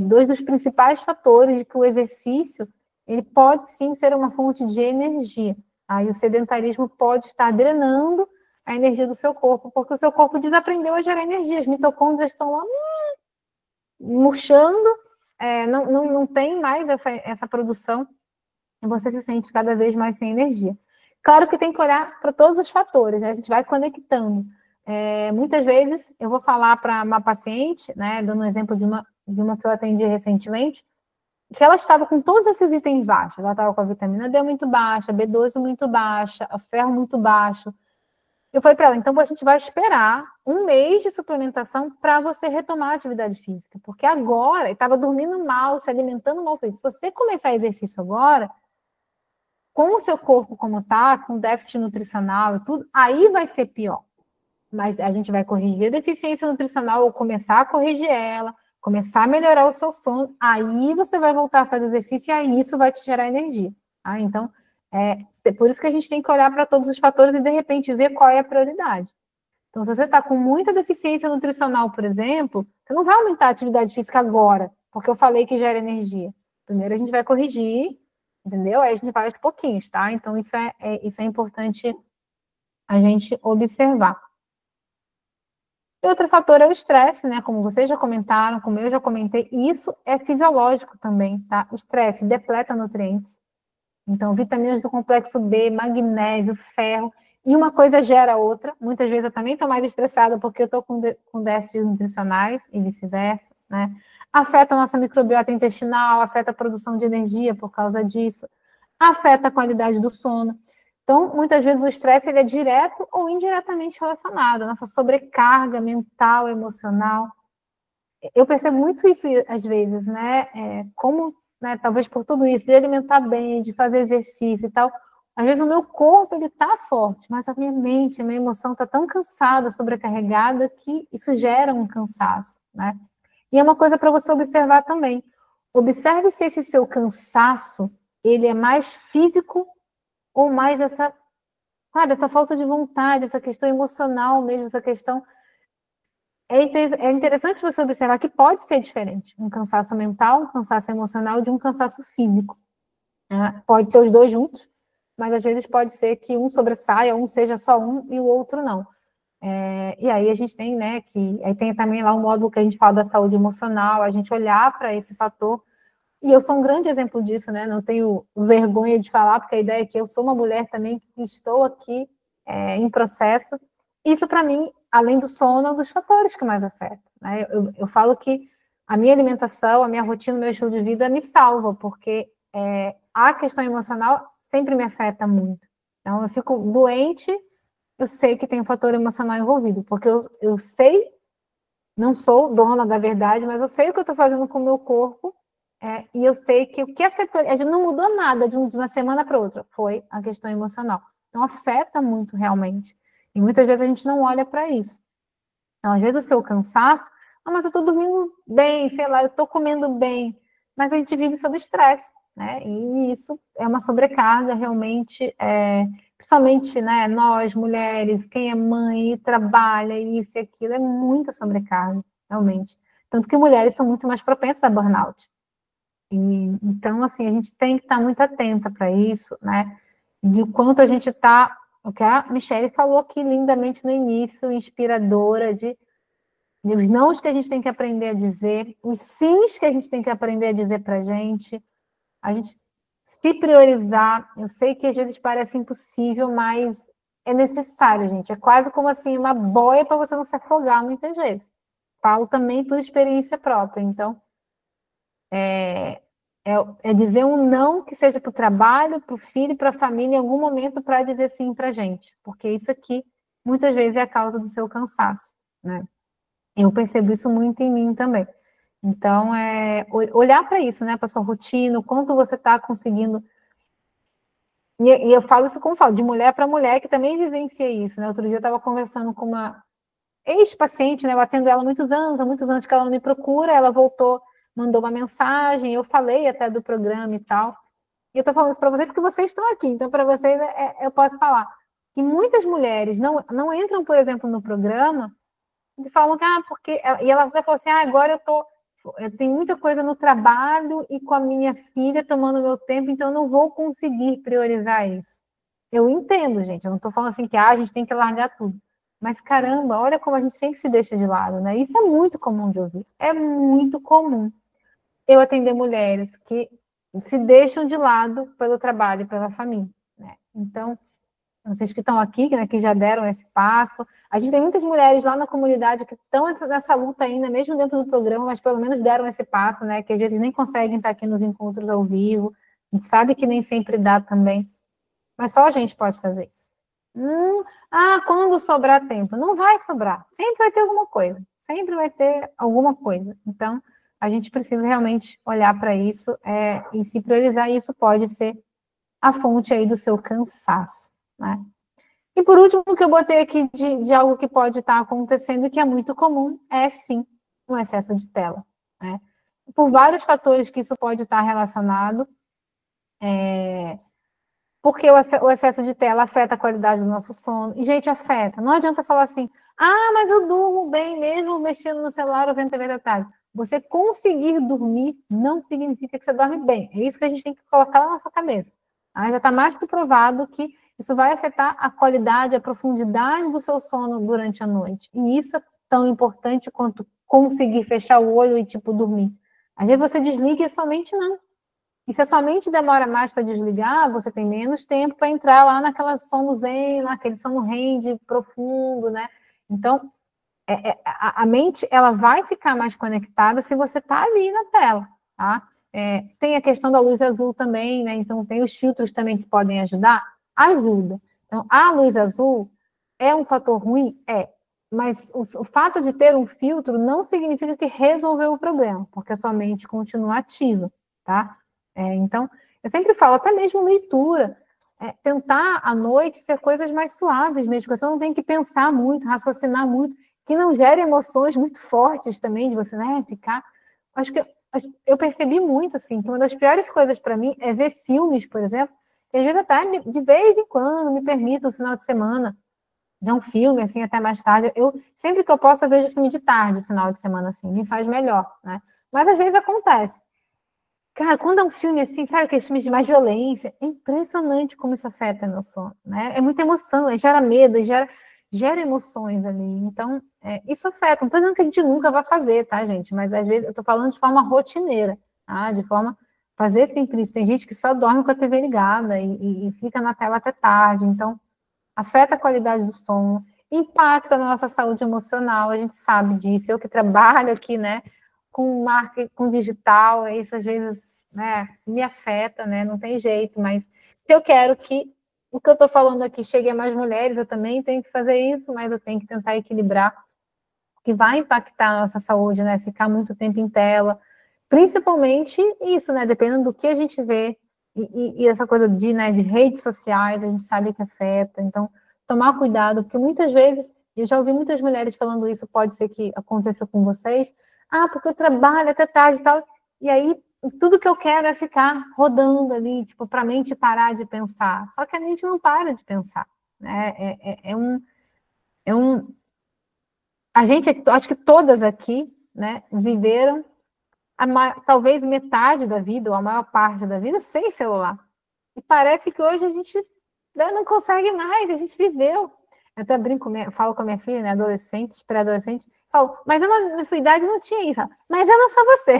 S1: dois dos principais fatores de que o exercício, ele pode sim ser uma fonte de energia. Aí o sedentarismo pode estar drenando a energia do seu corpo, porque o seu corpo desaprendeu a gerar energia, as mitocôndrias estão lá murchando, não tem mais essa produção, e você se sente cada vez mais sem energia. Claro que tem que olhar para todos os fatores, né? A gente vai conectando. Muitas vezes, eu vou falar para uma paciente, né, dando um exemplo de uma que eu atendi recentemente, que ela estava com todos esses itens baixos. Ela estava com a vitamina D muito baixa, B12 muito baixa, o ferro muito baixo. Eu falei para ela, então a gente vai esperar 1 mês de suplementação para você retomar a atividade física, porque agora, estava dormindo mal, se alimentando mal, se você começar exercício agora, com o seu corpo como está, com déficit nutricional e tudo, aí vai ser pior. Mas a gente vai corrigir a deficiência nutricional, ou começar a corrigir ela, começar a melhorar o seu sono, aí você vai voltar a fazer exercício e aí isso vai te gerar energia. Tá? Então, por isso que a gente tem que olhar para todos os fatores e, de repente, ver qual é a prioridade. Então, se você está com muita deficiência nutricional, por exemplo, você não vai aumentar a atividade física agora, porque eu falei que gera energia. Primeiro a gente vai corrigir, entendeu? Aí a gente vai aos pouquinhos, tá? Então, isso é importante a gente observar. E outro fator é o estresse, né? Como vocês já comentaram, como eu já comentei, e isso é fisiológico também, tá? O estresse depleta nutrientes. Então, vitaminas do complexo B, magnésio, ferro, e uma coisa gera a outra. Muitas vezes eu também estou mais estressada porque eu estou com déficits nutricionais e vice-versa, né? Afeta a nossa microbiota intestinal, afeta a produção de energia por causa disso, afeta a qualidade do sono. Então, muitas vezes o estresse ele é direto ou indiretamente relacionado à nossa sobrecarga mental, emocional. Eu percebo muito isso às vezes, né? Como, né, talvez por tudo isso, de alimentar bem, de fazer exercício e tal, às vezes o meu corpo ele tá forte, mas a minha mente, a minha emoção tá tão cansada, sobrecarregada, que isso gera um cansaço, né? E é uma coisa para você observar também. Observe se esse seu cansaço, ele é mais físico ou mais essa falta de vontade, essa questão emocional mesmo, essa questão... É interessante você observar que pode ser diferente, um cansaço mental, um cansaço emocional de um cansaço físico. Né? Pode ter os dois juntos, mas às vezes pode ser que um sobressaia, um seja só um e o outro não. E aí a gente tem, né, aí tem também lá o módulo que a gente fala da saúde emocional, a gente olhar para esse fator. E eu sou um grande exemplo disso, né? Não tenho vergonha de falar, porque a ideia é que eu sou uma mulher também que estou aqui em processo. Isso, para mim, além do sono, é um dos fatores que mais afeta. Né? Eu falo que a minha alimentação, a minha rotina, o meu estilo de vida me salva, porque a questão emocional sempre me afeta muito. Então, eu fico doente, eu sei que tem um fator emocional envolvido, porque eu sei, não sou dona da verdade, mas eu sei o que eu estou fazendo com o meu corpo, e eu sei que o que afetou, a gente não mudou nada de uma semana para outra, foi a questão emocional. Então, afeta muito realmente. E muitas vezes a gente não olha para isso. Então, às vezes o seu cansaço, mas eu estou dormindo bem, sei lá, eu estou comendo bem, mas a gente vive sob estresse, né? E isso é uma sobrecarga realmente, principalmente, né, nós, mulheres, quem é mãe e trabalha, isso e aquilo, é muita sobrecarga, realmente. Tanto que mulheres são muito mais propensas a burnout. Então, assim, a gente tem que estar muito atenta para isso, né? De quanto a gente está, o que a Michelle falou aqui lindamente no início, inspiradora, de os nãos que a gente tem que aprender a dizer, os sims que a gente tem que aprender a dizer para a gente se priorizar. Eu sei que às vezes parece impossível, mas é necessário, gente. É quase como assim, uma boia para você não se afogar muitas vezes. Falo também por experiência própria, então é dizer um não que seja para o trabalho, para o filho, para a família, em algum momento para dizer sim para a gente, porque isso aqui, muitas vezes, é a causa do seu cansaço, né? Eu percebo isso muito em mim também. Então, olhar para isso, né, para sua rotina, o quanto você está conseguindo... E eu falo isso como falo, de mulher para mulher, que também vivencia isso, né? Outro dia eu estava conversando com uma ex-paciente, né, eu atendo ela há muitos anos que ela não me procura, ela voltou mandou uma mensagem, eu falei até do programa e tal. E eu estou falando isso para vocês porque vocês estão aqui, então para vocês eu posso falar. E muitas mulheres não entram, por exemplo, no programa e falam que, porque... E ela falou assim, agora eu tenho muita coisa no trabalho e com a minha filha tomando meu tempo, então eu não vou conseguir priorizar isso. Eu entendo, gente, eu não estou falando assim que a gente tem que largar tudo. Mas, caramba, olha como a gente sempre se deixa de lado, né? Isso é muito comum de ouvir. É muito comum eu atender mulheres que se deixam de lado pelo trabalho e pela família, né? Então, vocês que estão aqui, né, que já deram esse passo. A gente tem muitas mulheres lá na comunidade que estão nessa luta ainda, mesmo dentro do programa, mas pelo menos deram esse passo, né? Que às vezes nem conseguem estar aqui nos encontros ao vivo. A gente sabe que nem sempre dá também. Mas só a gente pode fazer isso. Quando sobrar tempo? Não vai sobrar. Sempre vai ter alguma coisa. Sempre vai ter alguma coisa. Então, a gente precisa realmente olhar para isso e se priorizar. E isso pode ser a fonte aí do seu cansaço, né? E por último, o que eu botei aqui de algo que pode estar acontecendo e que é muito comum é, sim, um excesso de tela, né? Por vários fatores que isso pode estar relacionado, porque o excesso de tela afeta a qualidade do nosso sono. E, gente, afeta. Não adianta falar assim, mas eu durmo bem mesmo mexendo no celular ou vendo TV da tarde. Você conseguir dormir não significa que você dorme bem. É isso que a gente tem que colocar na nossa cabeça. Já está mais que provado que isso vai afetar a qualidade, a profundidade do seu sono durante a noite. E isso é tão importante quanto conseguir fechar o olho e, dormir. Às vezes você desliga e a sua mente não. E se a sua mente demora mais para desligar, você tem menos tempo para entrar lá naquela sono zen, naquele sono REM profundo, né? Então, a mente ela vai ficar mais conectada se você está ali na tela, tá? Tem a questão da luz azul também, né? Então, tem os filtros também que podem ajudar. Ajuda. Então, a luz azul é um fator ruim? Mas o fato de ter um filtro não significa que resolveu o problema, porque a sua mente continua ativa, tá? Então, eu sempre falo, até mesmo leitura, tentar à noite ser coisas mais suaves mesmo, você não tem que pensar muito, raciocinar muito, que não gere emoções muito fortes também, de você, né, ficar... Acho que eu percebi muito, assim, que uma das piores coisas para mim é ver filmes, por exemplo, que às vezes até de vez em quando me permito, no final de semana, ver um filme, assim, até mais tarde. Sempre que eu posso, eu vejo filme de tarde, no final de semana, assim, me faz melhor, né? Mas às vezes acontece. Cara, quando é um filme assim, sabe aqueles filmes de mais violência, é impressionante como isso afeta meu sono, né? É muita emoção, gera medo, gera emoções ali. Então, isso afeta. Não estou dizendo que a gente nunca vai fazer, tá, gente? Mas às vezes eu estou falando de forma rotineira, tá? De forma fazer sempre isso. Tem gente que só dorme com a TV ligada e fica na tela até tarde. Então, afeta a qualidade do sono, impacta na nossa saúde emocional, a gente sabe disso. Eu que trabalho aqui, né, com marketing, com digital, isso às vezes, né, me afeta, né, não tem jeito, mas se eu quero que o que eu estou falando aqui chegue a mais mulheres, eu também tenho que fazer isso, mas eu tenho que tentar equilibrar, que vai impactar a nossa saúde, né, ficar muito tempo em tela, principalmente isso, né, dependendo do que a gente vê, e essa coisa de redes sociais, a gente sabe que afeta, então, tomar cuidado, porque muitas vezes, eu já ouvi muitas mulheres falando isso, pode ser que aconteça com vocês, porque eu trabalho até tarde e tal, e aí tudo que eu quero é ficar rodando ali, para a mente parar de pensar, só que a mente não para de pensar, né, a gente, acho que todas aqui, né, viveram talvez metade da vida, ou a maior parte da vida, sem celular. E parece que hoje a gente não consegue mais, a gente viveu. Eu até brinco, falo com a minha filha, né, adolescente, pré-adolescente, falo, mas na sua idade não tinha isso. Mas eu não sou você.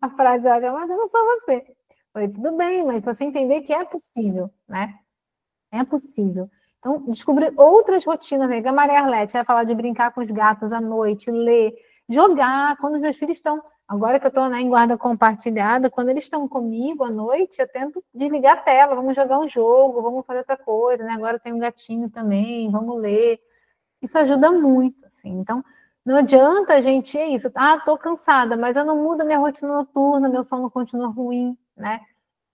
S1: A frase é, mas eu não sou você. Eu falei, tudo bem, mas você entender que é possível, né? É possível. Então, descobrir outras rotinas, né? A Maria Arlete vai falar de brincar com os gatos à noite, ler, jogar, quando os meus filhos estão... Agora que eu estou em guarda compartilhada, quando eles estão comigo à noite, eu tento desligar a tela, vamos jogar um jogo, vamos fazer outra coisa, né? Agora eu tenho um gatinho também, vamos ler. Isso ajuda muito, assim. Então, não adianta a gente, estou cansada, mas eu não mudo a minha rotina noturna, meu sono continua ruim, né?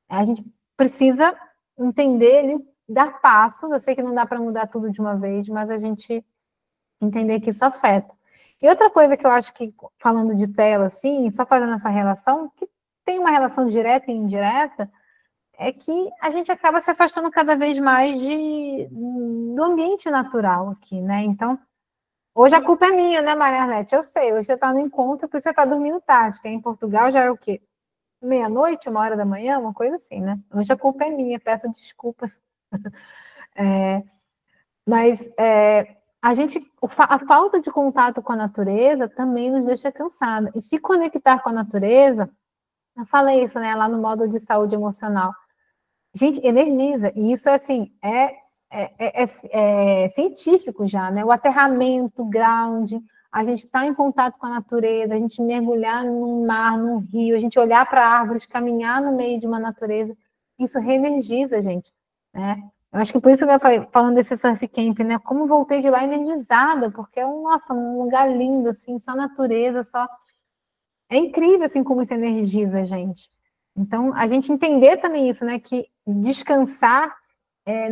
S1: A gente precisa entender, dar passos, eu sei que não dá para mudar tudo de uma vez, mas a gente entender que isso afeta. E outra coisa que eu acho que, falando de tela, assim, só fazendo essa relação, que tem uma relação direta e indireta, é que a gente acaba se afastando cada vez mais do ambiente natural aqui, né? Então, hoje a culpa é minha, né, Maria Arlete? Eu sei, hoje você está no encontro porque você está dormindo tarde, que em Portugal já é o quê? Meia-noite, 1h da manhã, uma coisa assim, né? Hoje a culpa é minha, peço desculpas. Mas a falta de contato com a natureza também nos deixa cansada. E se conectar com a natureza, eu falei isso, né, lá no módulo de saúde emocional. Gente, energiza. E isso, assim, é científico já, né? O aterramento, ground, a gente estar em contato com a natureza, a gente mergulhar num mar, num rio, a gente olhar para árvores, caminhar no meio de uma natureza, isso reenergiza a gente, né? Eu acho que por isso que eu falei, falando desse surf camp, né? Como voltei de lá energizada, porque é um lugar lindo, assim, só natureza, só... É incrível, assim, como isso energiza a gente. Então, a gente entender também isso, né? Que descansar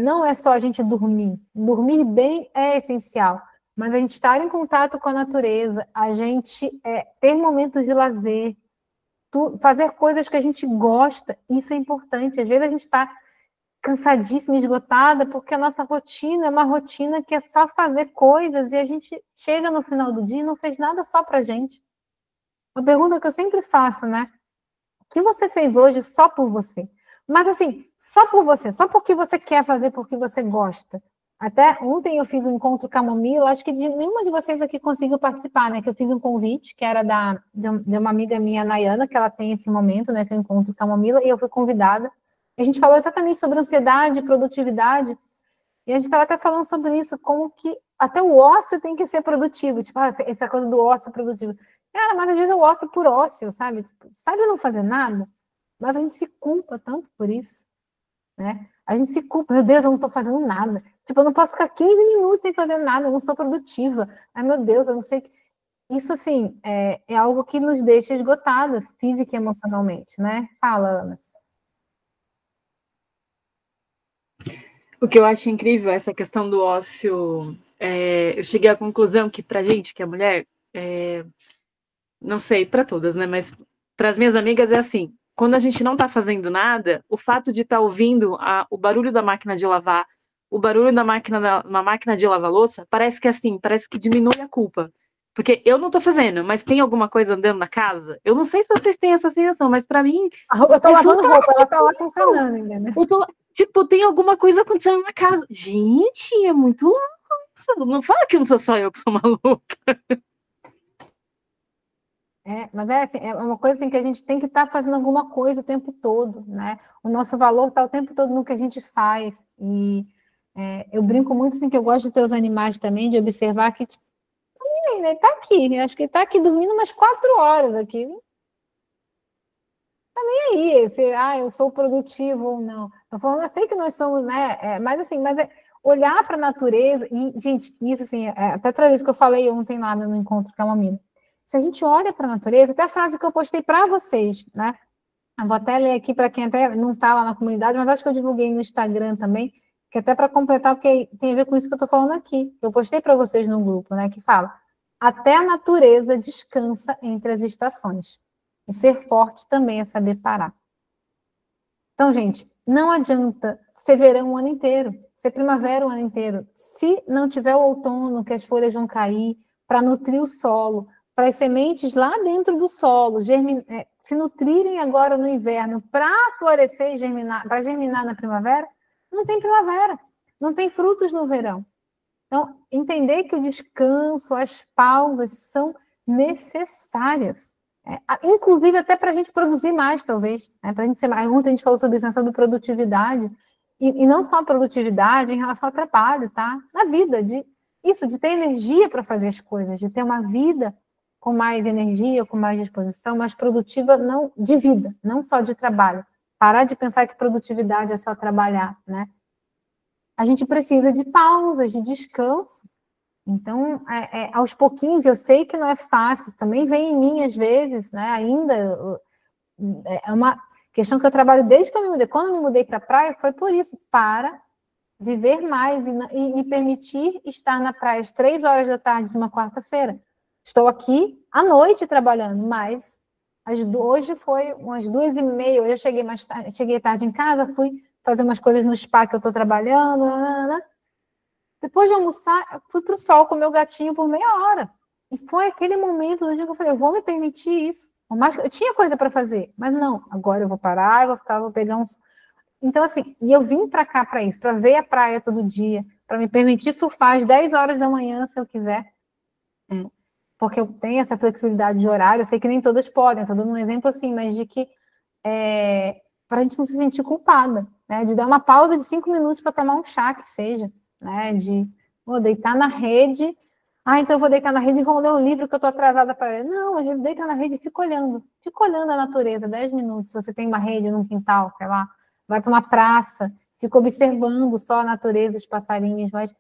S1: não é só a gente dormir. Dormir bem é essencial, mas a gente estar em contato com a natureza, a gente ter momentos de lazer, fazer coisas que a gente gosta, isso é importante. Às vezes a gente está cansadíssima, esgotada, porque a nossa rotina é uma rotina que é só fazer coisas e a gente chega no final do dia e não fez nada só pra gente. Uma pergunta que eu sempre faço, né? O que você fez hoje só por você? Mas assim, só por você, só porque você quer fazer, porque você gosta. Até ontem eu fiz um encontro camomila, acho que nenhuma de vocês aqui conseguiu participar, né? Que eu fiz um convite, que era de uma amiga minha, Nayana, que ela tem esse momento, né? Que é o encontro camomila, e eu fui convidada. A gente falou exatamente sobre ansiedade, produtividade, e a gente estava até falando sobre isso, como que até o ócio tem que ser produtivo, tipo, essa coisa do ócio produtivo. Cara, mas às vezes eu ócio por ócio, sabe? Sabe não fazer nada? Mas a gente se culpa tanto por isso, né? A gente se culpa, meu Deus, eu não estou fazendo nada. Tipo, eu não posso ficar 15 minutos sem fazer nada, eu não sou produtiva. Ai, meu Deus, eu não sei. Isso, assim, é algo que nos deixa esgotadas, física e emocionalmente, né? Fala, Ana.
S2: O que eu acho incrível é essa questão do ócio. Eu cheguei à conclusão que, pra gente, que é mulher, não sei, para todas, né? Mas para as minhas amigas é assim: quando a gente não tá fazendo nada, o fato de estar ouvindo o barulho da máquina de lavar, o barulho da uma máquina de lavar louça, parece que assim, parece que diminui a culpa. Porque eu não tô fazendo, mas tem alguma coisa andando na casa? Eu não sei se vocês têm essa sensação, mas para mim.
S1: Eu tô lavando roupa, ela tá lá funcionando ainda, né?
S2: Tipo, tem alguma coisa acontecendo na casa. Gente, é muito louco isso. Não fala que não sou só eu que sou maluca.
S1: Mas assim, é uma coisa assim que a gente tem que estar fazendo alguma coisa o tempo todo, né? O nosso valor está o tempo todo no que a gente faz. E eu brinco muito assim que eu gosto de ter os animais também, de observar que tipo, ele está aqui, acho que ele está aqui dormindo umas 4 horas aqui. Não tá nem aí, eu sou produtivo ou não. Tô falando, eu sei que nós somos, né? Mas assim, olhar para a natureza, e, gente, isso assim, até trazer isso que eu falei ontem lá no encontro Camomila. Se a gente olha para a natureza, até a frase que eu postei para vocês, né? Eu vou até ler aqui para quem até não está lá na comunidade, mas acho que eu divulguei no Instagram também, que até para completar, porque tem a ver com isso que eu estou falando aqui, que eu postei para vocês no grupo, né? Que fala: até a natureza descansa entre as estações. E ser forte também é saber parar. Então, gente, não adianta ser verão o ano inteiro, ser primavera o ano inteiro. Se não tiver o outono, que as folhas vão cair, para nutrir o solo, para as sementes lá dentro do solo se nutrirem agora no inverno para florescer e germinar, para germinar na primavera, não tem primavera, não tem frutos no verão. Então, entender que o descanso, as pausas são necessárias. Inclusive até para a gente produzir mais, talvez. Para a gente ser mais. Ontem a gente falou sobre isso, né, sobre produtividade. E não só produtividade em relação ao trabalho, tá? Na vida, de ter energia para fazer as coisas, de ter uma vida com mais energia, com mais disposição, mais produtiva, não de vida, não só de trabalho. Parar de pensar que produtividade é só trabalhar, né? A gente precisa de pausas, de descanso. Então, aos pouquinhos, eu sei que não é fácil, também vem em mim às vezes, né? Ainda é uma questão que eu trabalho desde que eu me mudei. Quando eu me mudei para a praia, foi por isso, para viver mais e me permitir estar na praia às 3 horas da tarde de uma quarta-feira. Estou aqui à noite trabalhando, mas hoje foi umas 2h30, hoje eu cheguei tarde em casa, fui fazer umas coisas no spa que eu estou trabalhando, depois de almoçar, fui para o sol com o meu gatinho por meia hora. E foi aquele momento do dia que eu falei, eu vou me permitir isso. Eu tinha coisa para fazer, mas não, agora eu vou parar, vou pegar uns... Então, assim, e eu vim para cá para isso, para ver a praia todo dia, para me permitir surfar às 10 horas da manhã, se eu quiser. Porque eu tenho essa flexibilidade de horário, eu sei que nem todas podem, estou dando um exemplo assim, mas de que para a gente não se sentir culpada, né? De dar uma pausa de 5 minutos para tomar um chá, que seja, né? De deitar na rede, então eu vou deitar na rede e vou ler um livro que eu estou atrasada para ler. Não, às vezes deita na rede e fica olhando a natureza, 10 minutos, se você tem uma rede num quintal, sei lá, vai para uma praça, fica observando só a natureza, os passarinhos, mas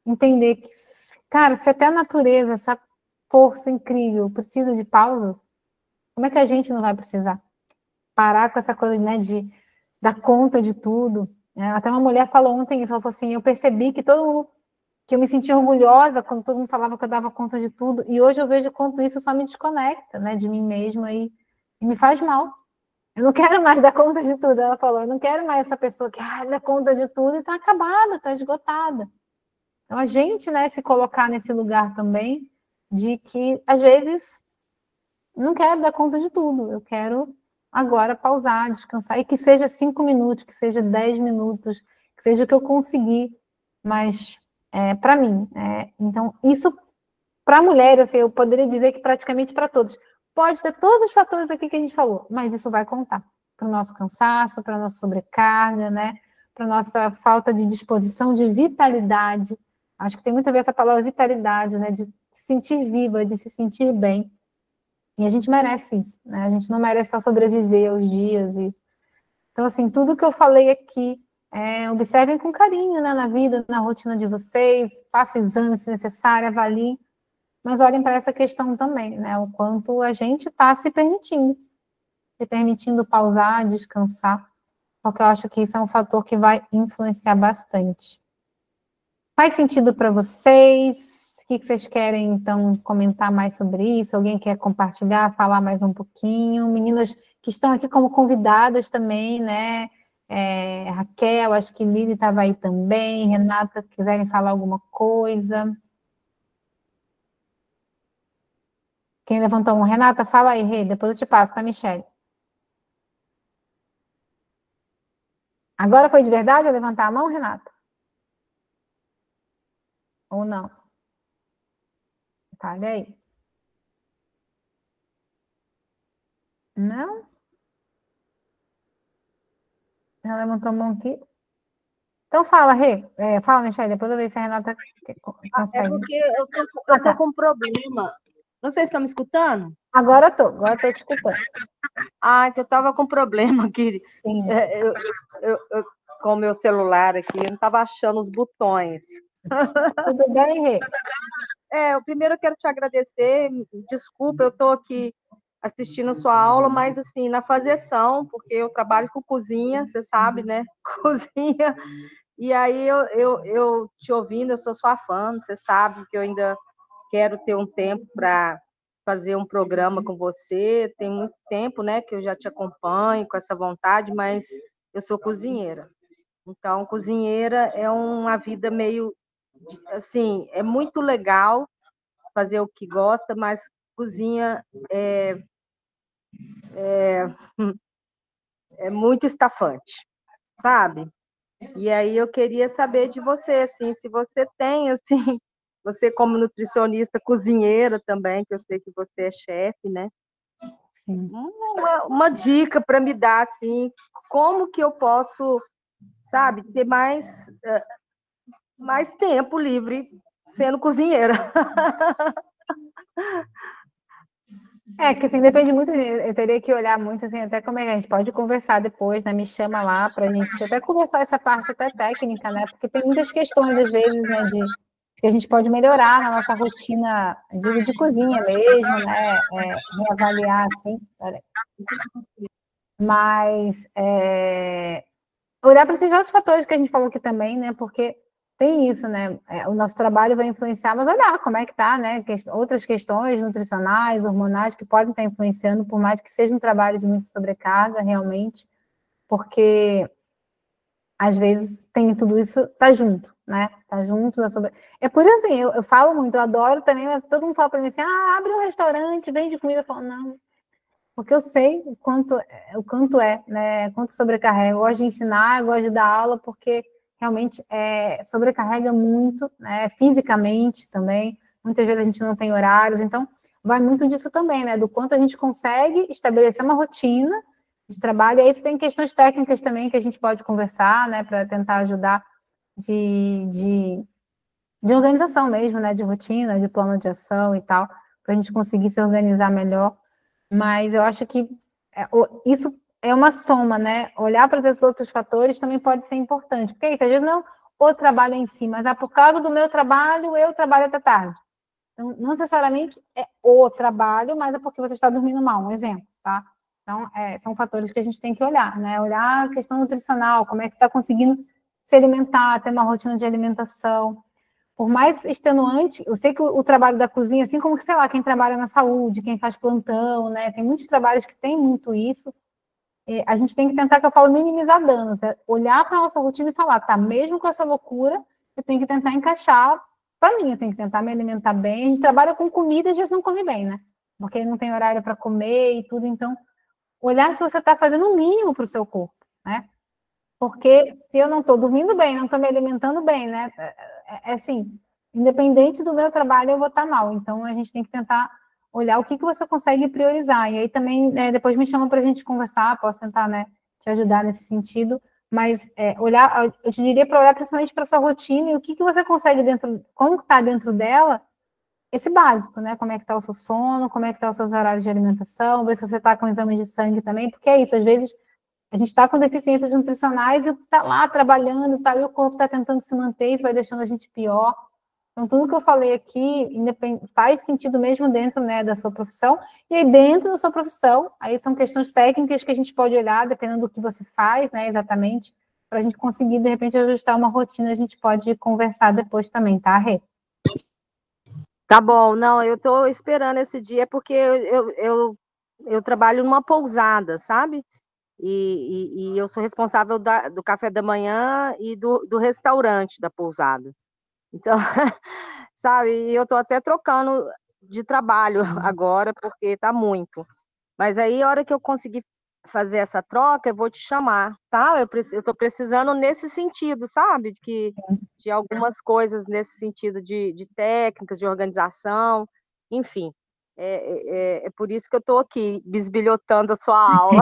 S1: entender que, cara, se até a natureza, essa força incrível, precisa de pausa, como é que a gente não vai precisar? Parar com essa coisa, né, de dar conta de tudo. Até uma mulher falou ontem isso, ela falou assim, eu percebi que que eu me sentia orgulhosa quando todo mundo falava que eu dava conta de tudo, e hoje eu vejo quanto isso só me desconecta, né, de mim mesma e me faz mal. Eu não quero mais dar conta de tudo, ela falou, eu não quero mais essa pessoa que dá conta de tudo e está acabada, está esgotada. Então, a gente, né, se colocar nesse lugar também de que, às vezes, não quero dar conta de tudo, eu quero agora pausar, descansar, e que seja 5 minutos, que seja 10 minutos, que seja o que eu conseguir, mas para mim. Então, isso, para a mulher, assim, eu poderia dizer que praticamente para todos. Pode ter todos os fatores aqui que a gente falou, mas isso vai contar para o nosso cansaço, para a nossa sobrecarga, né? Para a nossa falta de disposição, de vitalidade. Acho que tem muito a ver essa palavra vitalidade, né? De se sentir viva, de se sentir bem. E a gente merece isso, né? A gente não merece só sobreviver aos dias. Então, assim, tudo que eu falei aqui, observem com carinho, né? Na vida, na rotina de vocês, façam exames se necessário, avaliem, mas olhem para essa questão também, né? O quanto a gente está se permitindo pausar, descansar, porque eu acho que isso é um fator que vai influenciar bastante. Faz sentido para vocês? O que vocês querem, então, comentar mais sobre isso? Alguém quer compartilhar, falar mais um pouquinho? Meninas que estão aqui como convidadas também, né? Raquel, acho que Lili estava aí também. Renata, quiserem falar alguma coisa? Quem levantou a mão? Renata, fala aí, Rê, depois eu te passo, tá, Michele? Agora foi de verdade eu levantar a mão, Renata? Ou não? Tá, olha aí. Não? Ela levantou a mão aqui. Então fala, Rê. Fala, Michele, depois eu vejo se a Renata consegue.
S5: É porque eu tô com um problema. Não sei se estão me escutando.
S1: Agora estou te escutando.
S5: Que eu estava com problema aqui. Com o meu celular aqui, eu não estava achando os botões.
S1: Tudo bem, Rê?
S5: Primeiro eu quero te agradecer. Desculpa, eu estou aqui assistindo a sua aula, mas assim, na fazeção, porque eu trabalho com cozinha, você sabe, né? Cozinha. E aí eu te ouvindo, eu sou sua fã, você sabe que eu ainda quero ter um tempo para fazer um programa com você. Tem muito tempo, né, que eu já te acompanho com essa vontade, mas eu sou cozinheira. Então, cozinheira é uma vida meio, assim, é muito legal fazer o que gosta, mas cozinha é muito estafante, sabe? E aí eu queria saber de você, assim, se você tem, assim, você como nutricionista, cozinheira também, que eu sei que você é chefe, né?
S1: Sim.
S5: Uma dica para me dar, assim, como que eu posso, sabe, ter mais tempo livre sendo cozinheira.
S1: Que assim, depende muito, eu teria que olhar muito, assim, até como é que a gente pode conversar depois, né? Me chama lá para a gente até conversar essa parte até técnica, né? Porque tem muitas questões, às vezes, né, que a gente pode melhorar na nossa rotina, digo, de cozinha mesmo, né? Reavaliar, assim. Mas olhar para esses outros fatores que a gente falou aqui também, né? Porque tem isso, né? O nosso trabalho vai influenciar, mas olhar como é que tá, né? Outras questões nutricionais, hormonais, que podem estar influenciando, por mais que seja um trabalho de muita sobrecarga, realmente, porque às vezes tem tudo isso, tá junto, né? Tá junto. É por isso assim, eu falo muito, eu adoro também, mas todo mundo fala para mim assim, abre um restaurante, vende comida. Eu falo, não, porque eu sei o quanto é, né? Quanto sobrecarrega. Eu gosto de ensinar, eu gosto de dar aula, porque realmente sobrecarrega muito, né? Fisicamente também. Muitas vezes a gente não tem horários, então vai muito disso também, né? Do quanto a gente consegue estabelecer uma rotina de trabalho. E aí você tem questões técnicas também que a gente pode conversar, né? Para tentar ajudar de organização mesmo, né? De rotina, de plano de ação e tal, para a gente conseguir se organizar melhor. Mas eu acho que isso é uma soma, né? Olhar para esses outros fatores também pode ser importante. Porque isso, às vezes, não o trabalho em si, mas por causa do meu trabalho, eu trabalho até tarde. Então, não necessariamente é o trabalho, mas é porque você está dormindo mal, um exemplo, tá? Então, são fatores que a gente tem que olhar, né? Olhar a questão nutricional, como é que você está conseguindo se alimentar, ter uma rotina de alimentação. Por mais extenuante, eu sei que o trabalho da cozinha, assim como, sei lá, quem trabalha na saúde, quem faz plantão, né? Tem muitos trabalhos que tem muito isso. A gente tem que tentar, que eu falo, minimizar danos, né? Olhar para a nossa rotina e falar, tá, mesmo com essa loucura, eu tenho que tentar encaixar para mim, eu tenho que tentar me alimentar bem. A gente trabalha com comida e às vezes não come bem, né? Porque não tem horário para comer e tudo, então, olhar se você está fazendo o mínimo para o seu corpo, né? Porque se eu não estou dormindo bem, não estou me alimentando bem, né? Assim, independente do meu trabalho, eu vou estar mal. Então, a gente tem que tentar olhar o que você consegue priorizar. E aí também, depois me chama para a gente conversar, posso tentar, né, te ajudar nesse sentido. Mas olhar, eu te diria para olhar principalmente para a sua rotina e o que você consegue dentro, como está dentro dela, esse básico, né? Como é que está o seu sono, como é que estão os seus horários de alimentação, ver se você está com exames de sangue também, porque é isso, às vezes a gente está com deficiências nutricionais e está lá trabalhando, tá, e o corpo está tentando se manter, isso vai deixando a gente pior. Então, tudo que eu falei aqui faz sentido mesmo dentro, né, da sua profissão. E aí, dentro da sua profissão, aí são questões técnicas que a gente pode olhar, dependendo do que você faz, né, exatamente, para a gente conseguir, de repente, ajustar uma rotina, a gente pode conversar depois também, tá, Rê?
S5: Tá bom, não, eu estou esperando esse dia porque eu trabalho numa pousada, sabe? E eu sou responsável do café da manhã e do restaurante da pousada. Então, sabe, eu estou até trocando de trabalho agora, porque está muito. Mas aí, a hora que eu conseguir fazer essa troca, eu vou te chamar, tá? Eu estou precisando nesse sentido, sabe? De algumas coisas nesse sentido de técnicas, de organização, enfim. É por isso que eu estou aqui, bisbilhotando a sua aula.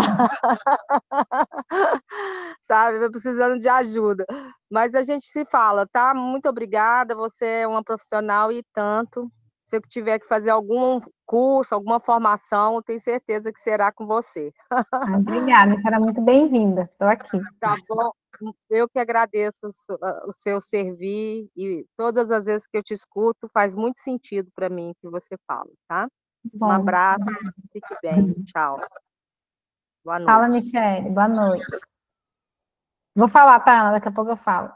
S5: Sabe? Estou precisando de ajuda. Mas a gente se fala, tá? Muito obrigada, você é uma profissional e tanto. Se eu tiver que fazer algum curso, alguma formação, eu tenho certeza que será com você.
S1: Obrigada, será muito bem-vinda. Estou aqui.
S5: Tá bom? Eu que agradeço o seu servir e todas as vezes que eu te escuto, faz muito sentido para mim o que você fala, tá?
S1: Bom,
S5: um abraço, fique bem, tchau. Boa noite.
S1: Fala, Michele, boa noite. Vou falar, tá, Ana? Daqui a pouco eu falo.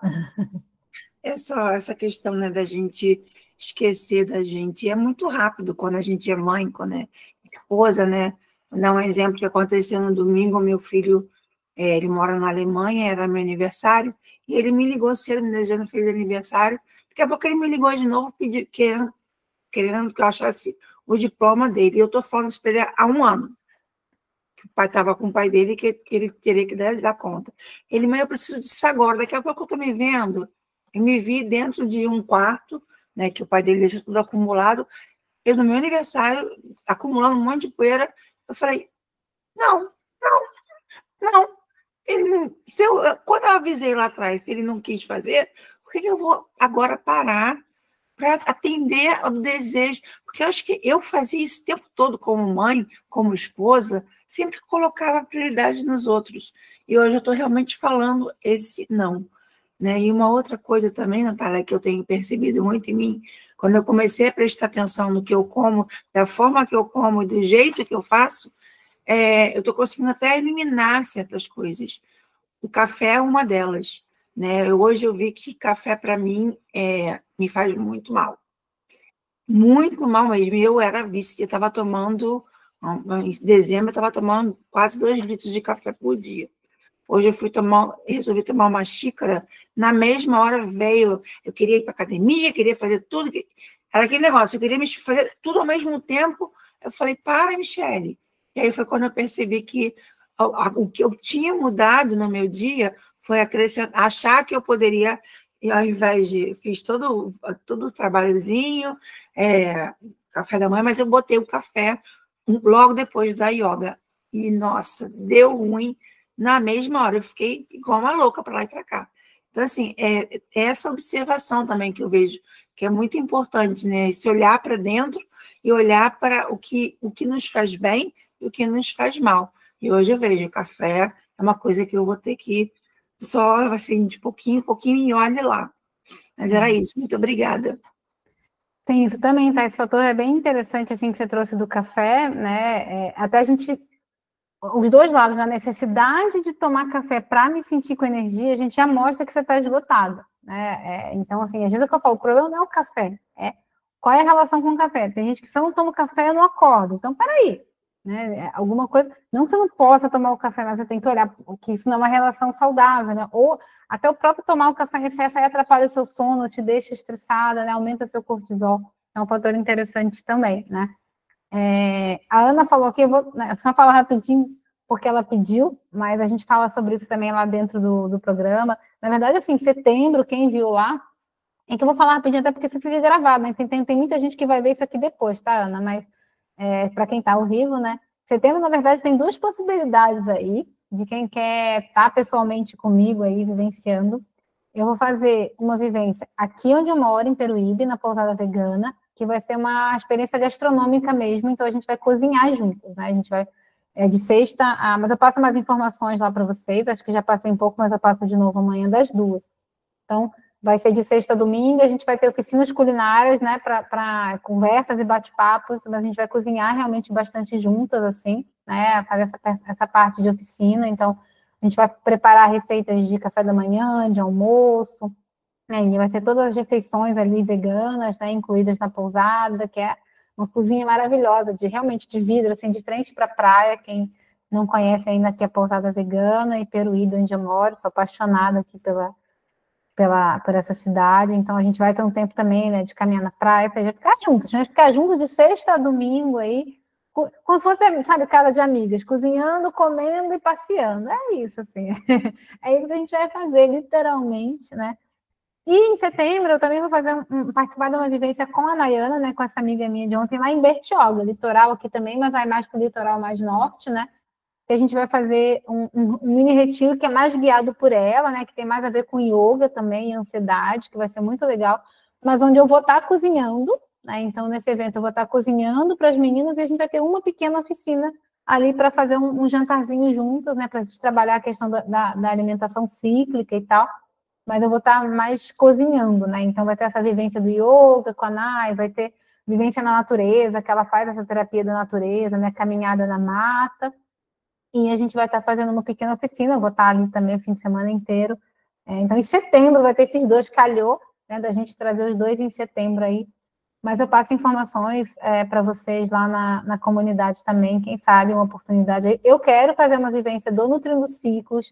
S3: É só essa questão, né, da gente esquecer da gente. E é muito rápido quando a gente é mãe, quando é esposa, né? Vou dar um exemplo que aconteceu no domingo, meu filho, ele mora na Alemanha, era meu aniversário, e ele me ligou cedo, me desejando feliz aniversário. Daqui a pouco ele me ligou de novo, querendo que eu achasse o diploma dele. E eu estou falando isso para ele há 1 ano. Que o pai estava com o pai dele, que ele teria que dar conta. Ele, mas eu preciso disso agora, daqui a pouco eu estou me vendo. Eu me vi dentro de um quarto, né, que o pai dele deixa tudo acumulado. Eu, no meu aniversário, acumulando um monte de poeira, eu falei, não. Quando eu avisei lá atrás, se ele não quis fazer, por que eu vou agora parar para atender ao desejo? Porque eu acho que eu fazia isso o tempo todo como mãe, como esposa, sempre colocava prioridade nos outros. E hoje eu estou realmente falando esse não. Né? E uma outra coisa também, Natália, que eu tenho percebido muito em mim, quando eu comecei a prestar atenção no que eu como, da forma que eu como e do jeito que eu faço, eu estou conseguindo até eliminar certas coisas. O café é uma delas. né? Hoje eu vi que café, para mim, me faz muito mal. Muito mal mesmo. Eu era vícia, eu estava tomando, em dezembro, eu estava tomando quase 2 litros de café por dia. Hoje resolvi tomar uma xícara, na mesma hora veio, eu queria ir para academia, queria fazer tudo, era aquele negócio, eu queria fazer tudo ao mesmo tempo. Eu falei, para, Michele. E aí foi quando eu percebi que o que eu tinha mudado no meu dia foi achar que eu poderia, e ao invés de, fiz todo o trabalhozinho, café da manhã, mas eu botei o café logo depois da yoga. E, nossa, deu ruim na mesma hora. Eu fiquei igual uma louca para lá e para cá. Então, assim, é essa observação também que eu vejo, que é muito importante, né? Esse olhar para dentro e olhar para o que nos faz bem e o que nos faz mal. E hoje eu vejo, o café é uma coisa que eu vou ter que só, assim, de pouquinho em pouquinho, e olhe lá. Mas era isso. Muito obrigada.
S1: Tem isso também, tá? Esse fator é bem interessante, assim, que você trouxe do café, né? Até a gente, os dois lados, a necessidade de tomar café para me sentir com energia, a gente já mostra que você está esgotada, né? Então, assim, às vezes eu falo, o problema não é o café, qual é a relação com o café? Tem gente que se eu não tomo café, eu não acordo. Então, peraí, né? Alguma coisa, não que você não possa tomar o café, mas você tem que olhar que isso não é uma relação saudável, né? Ou até o próprio tomar o café em excesso aí atrapalha o seu sono, te deixa estressada, né? Aumenta seu cortisol. É um fator interessante também, né? A Ana falou aqui, eu vou falar rapidinho, porque ela pediu, mas a gente fala sobre isso também lá dentro do programa. Na verdade, assim, setembro, quem viu lá, é que eu vou falar rapidinho, até porque isso fica gravado, né? Tem muita gente que vai ver isso aqui depois, tá, Ana? Mas para quem está ao vivo, né? Setembro, na verdade, tem 2 possibilidades aí, de quem quer estar pessoalmente comigo aí, vivenciando. Eu vou fazer uma vivência aqui onde eu moro, em Peruíbe, na pousada vegana, que vai ser uma experiência gastronômica mesmo, então a gente vai cozinhar juntos, né? A gente vai de sexta mas eu passo mais informações lá para vocês, acho que já passei um pouco, mas eu passo de novo amanhã das 2. Então, vai ser de sexta a domingo, a gente vai ter oficinas culinárias, né, para conversas e bate-papos, mas a gente vai cozinhar realmente bastante juntas, assim, né, fazer essa parte de oficina, então a gente vai preparar receitas de café da manhã, de almoço, né, e vai ter todas as refeições ali veganas, né, incluídas na pousada, que é uma cozinha maravilhosa, realmente de vidro, assim, de frente para a praia, quem não conhece ainda aqui a pousada vegana e Peruíbe, onde eu moro, sou apaixonada aqui por essa cidade, então a gente vai ter um tempo também, né, de caminhar na praia, ou seja, ficar juntos, né, ficar juntos de sexta a domingo aí, como se fosse, sabe, casa de amigas, cozinhando, comendo e passeando, é isso, assim, é isso que a gente vai fazer, literalmente, né, e em setembro eu também vou participar de uma vivência com a Nayana, né, com essa amiga minha de ontem, lá em Bertioga, litoral aqui também, mas vai mais para o litoral mais norte, né, que a gente vai fazer um mini retiro que é mais guiado por ela, né, que tem mais a ver com yoga também, ansiedade, que vai ser muito legal, mas onde eu vou estar cozinhando, né, então nesse evento eu vou estar cozinhando para as meninas e a gente vai ter uma pequena oficina ali para fazer um jantarzinho juntas, né, para a gente trabalhar a questão da alimentação cíclica e tal, mas eu vou estar mais cozinhando, né, então vai ter essa vivência do yoga com a Nay, vai ter vivência na natureza, que ela faz essa terapia da natureza, né, caminhada na mata, e a gente vai estar fazendo uma pequena oficina, eu vou estar ali também o fim de semana inteiro. Então, em setembro vai ter esses 2, calhou, né, da gente trazer os 2 em setembro aí, mas eu passo informações para vocês lá na comunidade também, quem sabe uma oportunidade aí. Eu quero fazer uma vivência do Nutrindo Ciclos,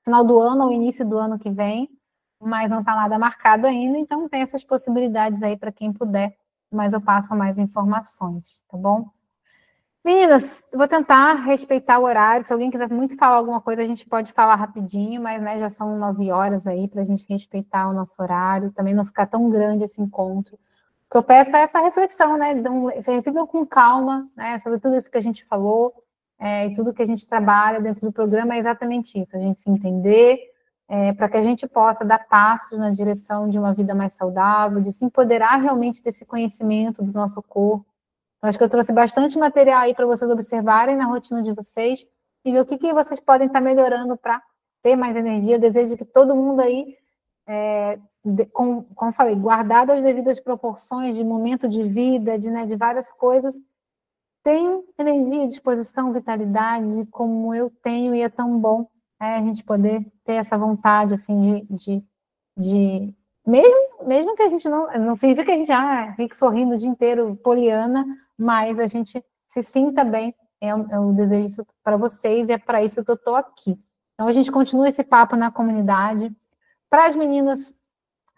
S1: final do ano ou início do ano que vem, mas não está nada marcado ainda, então tem essas possibilidades aí para quem puder, mas eu passo mais informações, tá bom? Meninas, vou tentar respeitar o horário. Se alguém quiser muito falar alguma coisa, a gente pode falar rapidinho, mas né, já são 9 horas aí para a gente respeitar o nosso horário, também não ficar tão grande esse encontro. O que eu peço é essa reflexão, né? Reflitam com calma, né, sobre tudo isso que a gente falou, e tudo que a gente trabalha dentro do programa é exatamente isso, a gente se entender, para que a gente possa dar passos na direção de uma vida mais saudável, de se empoderar realmente desse conhecimento do nosso corpo. Acho que eu trouxe bastante material aí para vocês observarem na rotina de vocês e ver o que vocês podem estar melhorando para ter mais energia. Eu desejo que todo mundo aí, como eu falei, guardado as devidas proporções de momento de vida, de várias coisas, tenha energia, disposição, vitalidade, como eu tenho, e é tão bom a gente poder ter essa vontade, assim, mesmo que a gente não significa que a gente fique sorrindo o dia inteiro, poliana, mas a gente se sinta bem, é o desejo para vocês, e é para isso que eu estou aqui. Então, a gente continua esse papo na comunidade. Para as meninas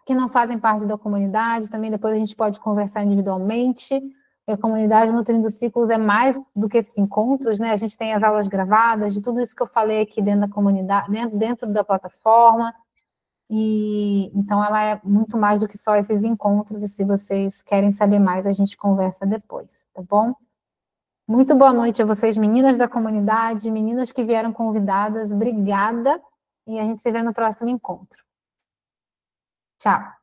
S1: que não fazem parte da comunidade, também depois a gente pode conversar individualmente. A comunidade Nutrindo Ciclos é mais do que esses encontros, né? A gente tem as aulas gravadas, de tudo isso que eu falei aqui dentro da comunidade, dentro da plataforma, e então ela é muito mais do que só esses encontros, e se vocês querem saber mais, a gente conversa depois, tá bom? Muito boa noite a vocês, meninas da comunidade, meninas que vieram convidadas, obrigada, e a gente se vê no próximo encontro. Tchau.